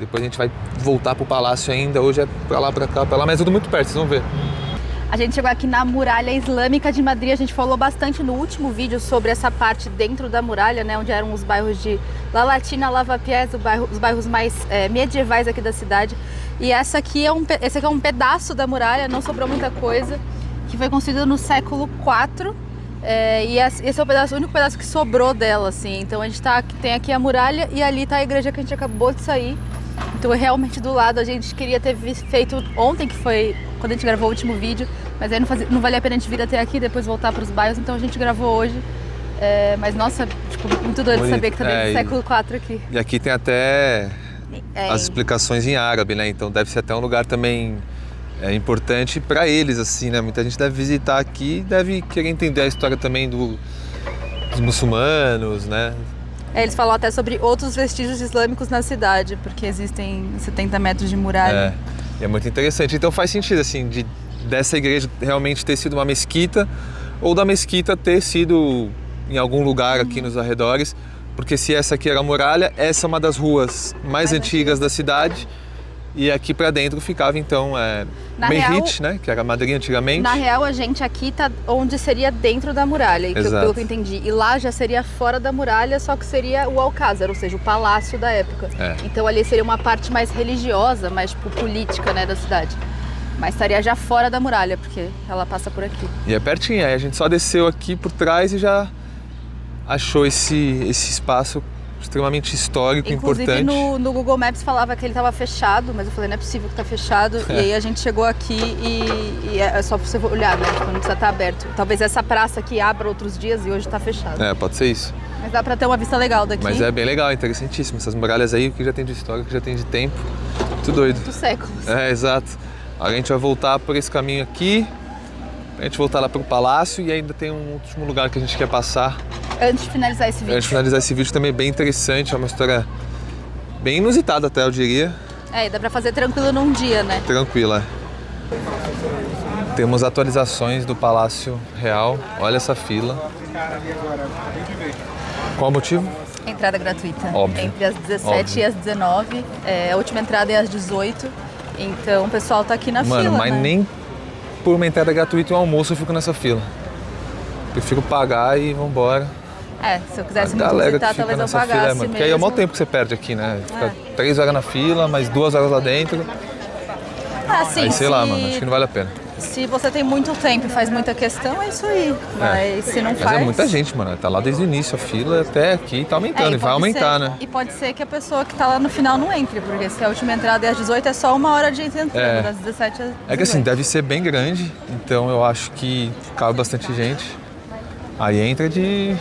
Depois a gente vai voltar pro palácio ainda, hoje é pra lá, mas é tudo muito perto, vocês vão ver. A gente chegou aqui na Muralha Islâmica de Madrid. A gente falou bastante no último vídeo sobre essa parte dentro da muralha, né? Onde eram os bairros de La Latina, Lavapiés, os bairros mais medievais aqui da cidade. E esse aqui é um pedaço da muralha, não sobrou muita coisa, que foi construído no século IV. E esse é o único pedaço que sobrou dela, assim. Então a gente tem aqui a muralha e ali tá a igreja que a gente acabou de sair. Então é realmente do lado. A gente queria ter feito ontem, que foi quando a gente gravou o último vídeo, mas aí não valia a pena a gente vir até aqui e depois voltar para os bairros, então a gente gravou hoje. Mas nossa, tipo, muito doido de saber que tá dentro do século IV aqui. E aqui tem até as explicações em árabe, né? Então deve ser até um lugar também importante para eles, assim, né? Muita gente deve visitar aqui e deve querer entender a história também dos muçulmanos, né? Eles falam até sobre outros vestígios islâmicos na cidade, porque existem 70 metros de muralha. E é muito interessante. Então faz sentido, assim, dessa igreja realmente ter sido uma mesquita ou da mesquita ter sido em algum lugar aqui nos arredores, porque se essa aqui era a muralha, essa é uma das ruas mais antigas da cidade. E aqui pra dentro ficava então Meirite, né? Que era Madrid antigamente. Na real, a gente aqui tá onde seria dentro da muralha, pelo que eu entendi. E lá já seria fora da muralha, só que seria o Alcázar, ou seja, o palácio da época. Então ali seria uma parte mais religiosa, mais tipo, política, né, da cidade. Mas estaria já fora da muralha, porque ela passa por aqui. E é pertinho, aí a gente só desceu aqui por trás e já achou esse espaço extremamente histórico, importante. Inclusive no Google Maps falava que ele estava fechado, mas eu falei, não é possível que tá fechado. E aí a gente chegou aqui e é só pra você olhar, né? Tipo, não precisa estar aberto. Talvez essa praça aqui abra outros dias e hoje tá fechado. Pode ser isso. Mas dá pra ter uma vista legal daqui. Mas é bem legal, interessantíssimo. Essas muralhas aí, o que já tem de história, o que já tem de tempo. Muito doido. Muitos séculos. Exato. Agora a gente vai voltar por esse caminho aqui, a gente voltar lá pro palácio e ainda tem um último lugar que a gente quer passar. Antes de finalizar esse vídeo. Antes de finalizar esse vídeo também bem interessante, é uma história bem inusitada até, eu diria. E dá pra fazer tranquilo num dia, né? Tranquila. Temos atualizações do Palácio Real, olha essa fila. Qual o motivo? Entrada gratuita. Óbvio. Entre as 17 e as 19, a última entrada é às 18, então o pessoal tá aqui na fila, mas né? Nem por uma entrada gratuita e um almoço eu fico nessa fila. Prefiro pagar e vambora. Se eu quisesse muito visitar, talvez eu pagasse mesmo. Porque aí é o maior tempo que você perde aqui, né? Fica 3 horas na fila, mais 2 horas lá dentro. Sim, aí sei lá, mano, acho que não vale a pena. Se você tem muito tempo e faz muita questão, é isso aí. Mas se não faz... Mas é muita gente, mano. Tá lá desde o início, a fila até aqui tá aumentando e vai aumentar, né? E pode ser que a pessoa que tá lá no final não entre, porque se a última entrada é às 18, é só 1 hora de gente entrando, das 17 às 18. É que assim, deve ser bem grande, então eu acho que cabe bastante gente. Aí entra de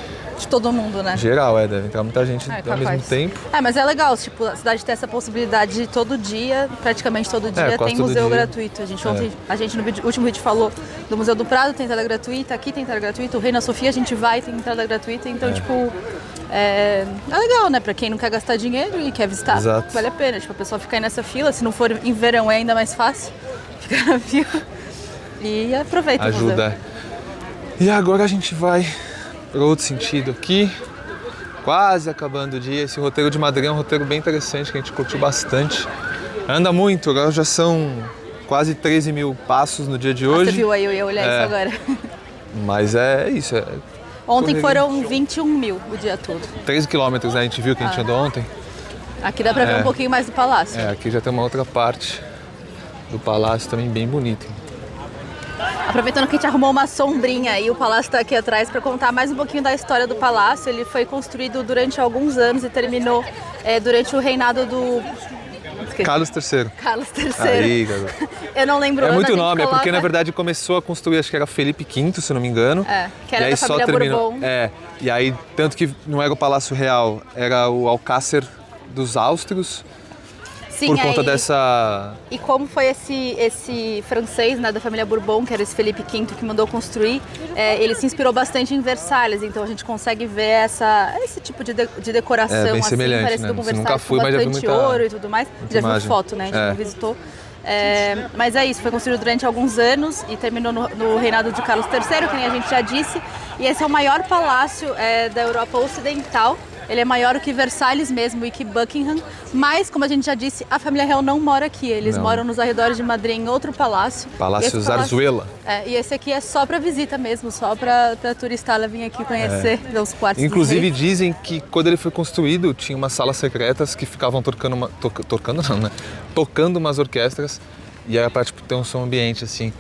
todo mundo, né? Geral, deve entrar muita gente ao mesmo tempo. Mas é legal, tipo, a cidade ter essa possibilidade de todo dia, praticamente todo dia, tem museu gratuito. A gente no último vídeo falou do Museu do Prado, tem entrada gratuita, aqui tem entrada gratuita, o Reina Sofia a gente vai, tem entrada gratuita, então, tipo, é legal, né? Pra quem não quer gastar dinheiro e quer visitar, vale a pena. Tipo, a pessoa ficar aí nessa fila, se não for em verão é ainda mais fácil, ficar na fila e aproveita o museu. Ajuda. E agora a gente vai para outro sentido aqui, quase acabando o dia. Esse roteiro de Madrid é um roteiro bem interessante, que a gente curtiu bastante. Anda muito, agora já são quase 13 mil passos no dia de hoje. Você viu aí, eu ia olhar isso agora. Mas é isso. Ontem foram 21 mil o dia todo. 13 quilômetros, né? A gente viu que a gente andou ontem. Aqui dá pra ver um pouquinho mais do palácio. Aqui já tem uma outra parte do palácio também bem bonita. Aproveitando que a gente arrumou uma sombrinha e o palácio está aqui atrás para contar mais um pouquinho da história do palácio. Ele foi construído durante alguns anos e terminou durante o reinado do... Carlos III. Carlos III. Aí, garoto. Eu não lembro. É muito nome, é porque na verdade começou a construir, acho que era Felipe V, se não me engano. Que era da família Bourbon. E aí, tanto que não era o Palácio Real, era o Alcácer dos Áustrios. Sim, por conta dessa... E como foi esse francês, né, da família Bourbon, que era esse Felipe V que mandou construir, ele se inspirou bastante em Versalhes, então a gente consegue ver esse tipo de decoração, bem assim, semelhante, parecido né? com Você Versalhes, nunca fui, com mas já vi bastante muita, ouro e tudo mais. Já viu foto, né? A gente não visitou. Mas é isso, foi construído durante alguns anos e terminou no reinado de Carlos III, que nem a gente já disse. E esse é o maior palácio da Europa Ocidental. Ele é maior que Versalhes mesmo e que Buckingham, mas, como a gente já disse, a família real não mora aqui. Eles moram nos arredores de Madrid, em outro palácio. Palácio Zarzuela. E esse aqui é só para visita mesmo, só para turistada vir aqui conhecer, ver os quartos. Inclusive dizem que quando ele foi construído, tinha umas salas secretas que ficavam tocando umas orquestras e era para tipo, ter um som ambiente assim.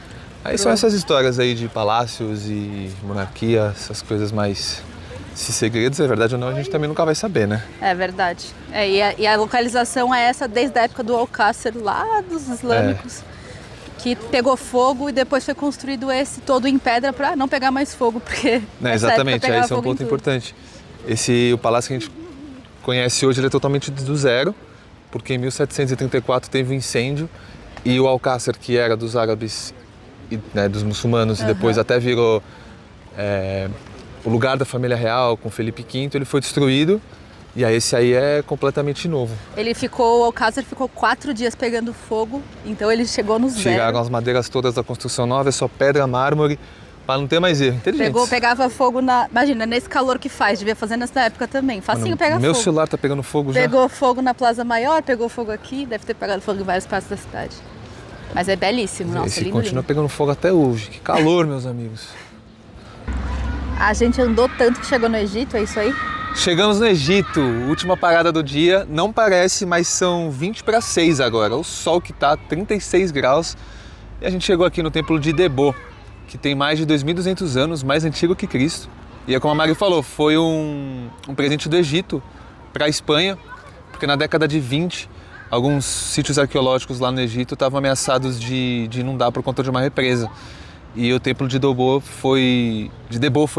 Aí são essas histórias aí de palácios e monarquia, essas coisas mais... Se segredos é verdade ou não, a gente também nunca vai saber, né? É verdade. E a localização é essa desde a época do Alcácer, lá dos islâmicos, que pegou fogo e depois foi construído esse todo em pedra para não pegar mais fogo, porque... Exatamente, esse é um ponto importante. O palácio que a gente conhece hoje, ele é totalmente do zero, porque em 1734 teve um incêndio e o Alcácer, que era dos árabes... Né, dos muçulmanos, e depois até virou o lugar da família real com Felipe V, ele foi destruído e aí esse aí é completamente novo. O Alcácer ficou 4 dias pegando fogo, então ele chegou no zero. Tiraram as madeiras todas da construção nova, é só pedra, mármore, para não ter mais erro. Inteligente. Pegava fogo Imagina, nesse calor que faz, devia fazer nessa época também. Facinho pegar fogo. Meu celular tá pegando fogo já. Pegou fogo na Plaza Maior, pegou fogo aqui, deve ter pegado fogo em várias partes da cidade. Mas é belíssimo, nossa, esse lindo, continua lindo. pegando fogo até hoje. Que calor, meus amigos. A gente andou tanto que chegou no Egito, é isso aí? Chegamos no Egito, última parada do dia. Não parece, mas são 20 para 6 agora. O sol que tá 36 graus. E a gente chegou aqui no templo de Debo, que tem mais de 2.200 anos, mais antigo que Cristo. E é como a Mari falou, foi um presente do Egito para a Espanha, porque na década de 20... alguns sítios arqueológicos lá no Egito estavam ameaçados de inundar por conta de uma represa. E o templo de Debo foi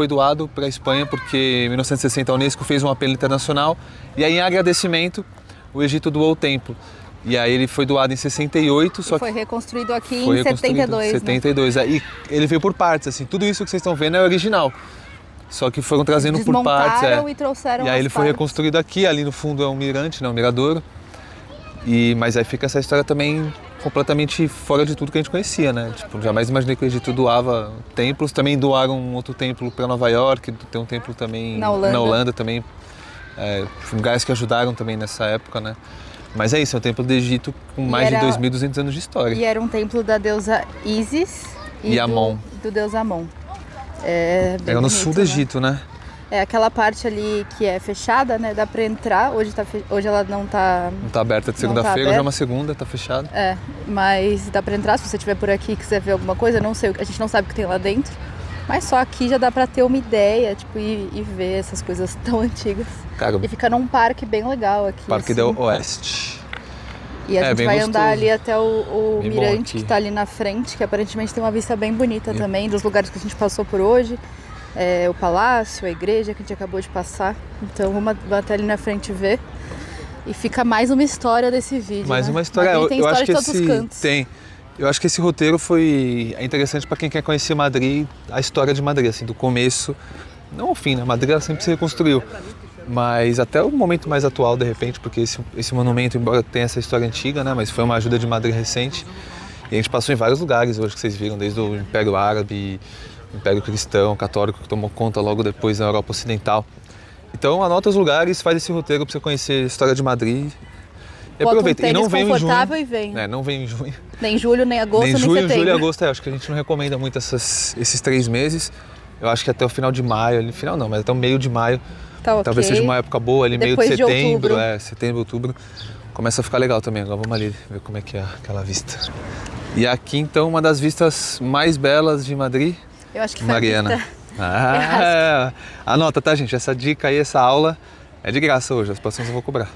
doado para a Espanha porque em 1960 a Unesco fez um apelo internacional e aí em agradecimento o Egito doou o templo. E aí ele foi doado em 68, só que foi reconstruído aqui em 72. 72. Né? Aí ele veio por partes, assim, tudo isso que vocês estão vendo é original. Só que foram trazendo por partes. E trouxeram E aí ele foi partes. reconstruído aqui, ali no fundo é um mirante, né, um miradouro. Mas aí fica essa história também completamente fora de tudo que a gente conhecia, né? Tipo, jamais imaginei que o Egito doava templos. Também doaram um outro templo para Nova York, tem um templo também na Holanda também. Lugares que ajudaram também nessa época, né? Mas é isso, é um templo do Egito com mais de 2.200 anos de história. E era um templo da deusa Ísis e Amon. Do deus Amon. Era no sul do Egito, né? É aquela parte ali que é fechada, né? Dá pra entrar. Hoje ela não tá... Não tá aberta de segunda-feira, hoje é uma segunda, tá fechada. Mas dá pra entrar se você estiver por aqui e quiser ver alguma coisa. Não sei, a gente não sabe o que tem lá dentro. Mas só aqui já dá pra ter uma ideia, tipo, e ver essas coisas tão antigas. Cara, e fica num parque bem legal aqui. Parque assim. do Oeste. E a gente vai gostoso. andar ali até o mirante aqui. que tá ali na frente, que aparentemente tem uma vista bem bonita também, dos lugares que a gente passou por hoje. O palácio, a igreja que a gente acabou de passar. Então vamos até ali na frente ver. E fica mais uma história desse vídeo. Mais né? uma história. Tem eu história acho que de todos os cantos. Eu acho que esse roteiro é interessante para quem quer conhecer Madrid, a história de Madrid, assim, do começo, não ao fim, né? Madrid ela sempre se reconstruiu. Mas até o momento mais atual, de repente, porque esse monumento, embora tenha essa história antiga, né? Mas foi uma ajuda de Madrid recente. E a gente passou em vários lugares hoje que vocês viram, desde o Império Árabe, Império Cristão, Católico, que tomou conta logo depois da Europa Ocidental. Então anota os lugares, faz esse roteiro para você conhecer a história de Madrid. E aproveita. E não vem em junho. E vem. Não vem em junho. Nem julho, nem agosto, nem julho, setembro. Julho e agosto, acho que a gente não recomenda muito esses 3 meses. Eu acho que até o final de maio, final não, mas até o meio de maio. Tá, talvez seja uma época boa, ali depois meio de setembro. Outubro. Setembro, outubro. Começa a ficar legal também. Agora vamos ali ver como é que é aquela vista. E aqui então uma das vistas mais belas de Madrid. Eu acho que foi Mariana. Anota, tá, gente? Essa dica aí, essa aula é de graça hoje. As próximas eu vou cobrar.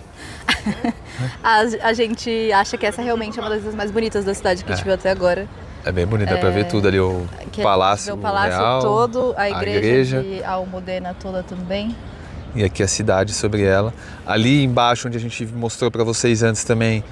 A gente acha que essa realmente é uma das vistas mais bonitas da cidade que a gente viu até agora. É bem bonito, dá pra ver tudo ali, o palácio, o palácio real, todo, a igreja de Almudena toda também. E aqui a cidade sobre ela. Ali embaixo, onde a gente mostrou para vocês antes também,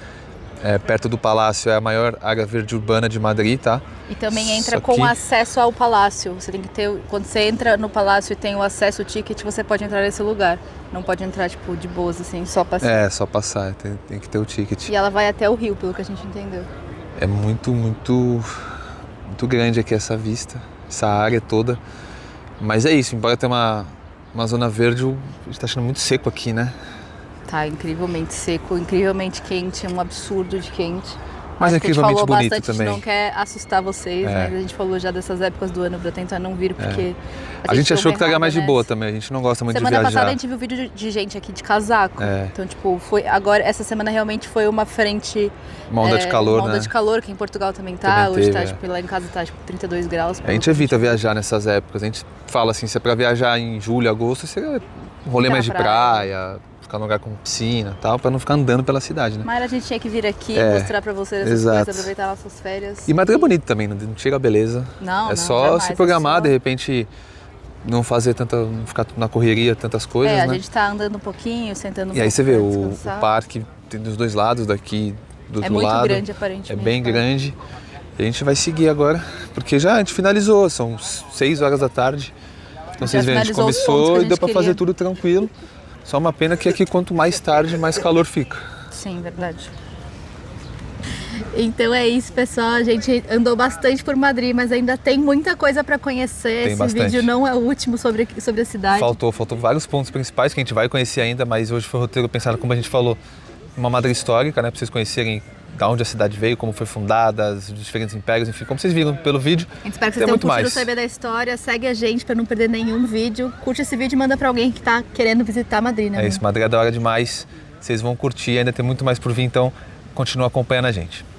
perto do palácio, é a maior área verde urbana de Madrid, tá? E também entra com acesso ao palácio. Você tem que ter, quando você entra no palácio e tem o acesso, o ticket, você pode entrar nesse lugar. Não pode entrar, tipo, de boas, assim, só passar. Só passar, tem que ter o ticket. E ela vai até o rio, pelo que a gente entendeu. É muito, muito, muito grande aqui essa vista, essa área toda. Mas é isso, embora tenha uma zona verde, a gente tá achando muito seco aqui, né? Tá incrivelmente seco, incrivelmente quente, um absurdo de quente. Mas é incrivelmente bonito bastante, também. A gente não quer assustar vocês, mas a gente falou já dessas épocas do ano pra tentar não vir, porque... A gente achou que estaria mais de boa também, a gente não gosta muito de viajar. Semana passada a gente viu vídeo de gente aqui de casaco. Então, tipo, agora, essa semana realmente foi uma frente... Uma onda de calor, uma onda de calor, que em Portugal também tá. Também hoje teve, tá, tipo, lá em casa tá, tipo, 32 graus. A gente evita viajar nessas épocas. A gente fala assim, se é pra viajar em julho, agosto, seria um rolê mais de praia, ficar num lugar com piscina e tal, pra não ficar andando pela cidade, né? Mas a gente tinha que vir aqui, mostrar pra vocês essas coisas, aproveitar nossas férias. E Madrid é bonito também, não tira a beleza. Não, só jamais, se programar, de repente... Não fazer não ficar na correria, tantas coisas, né? A gente tá andando um pouquinho, sentando um pouco. E aí você vê, o parque tem dos dois lados daqui, do outro lado. É muito grande, aparentemente. É bem grande. E a gente vai seguir agora, porque já a gente finalizou, são 6 horas da tarde. Então vocês veem, a gente começou e deu pra fazer tudo tranquilo. Só uma pena que aqui, quanto mais tarde, mais calor fica. Sim, verdade. Então é isso, pessoal. A gente andou bastante por Madrid, mas ainda tem muita coisa para conhecer. Esse vídeo não é o último sobre a cidade. Faltou vários pontos principais que a gente vai conhecer ainda, mas hoje foi o roteiro pensado, como a gente falou, uma Madrid histórica, né? Para vocês conhecerem de onde a cidade veio, como foi fundada, os diferentes impérios, enfim, como vocês viram pelo vídeo. A gente espera que vocês tenham curtido saber da história. Segue a gente para não perder nenhum vídeo. Curte esse vídeo e manda para alguém que tá querendo visitar Madrid, né? É isso, Madrid é da hora demais. Vocês vão curtir, ainda tem muito mais por vir, então continua acompanhando a gente.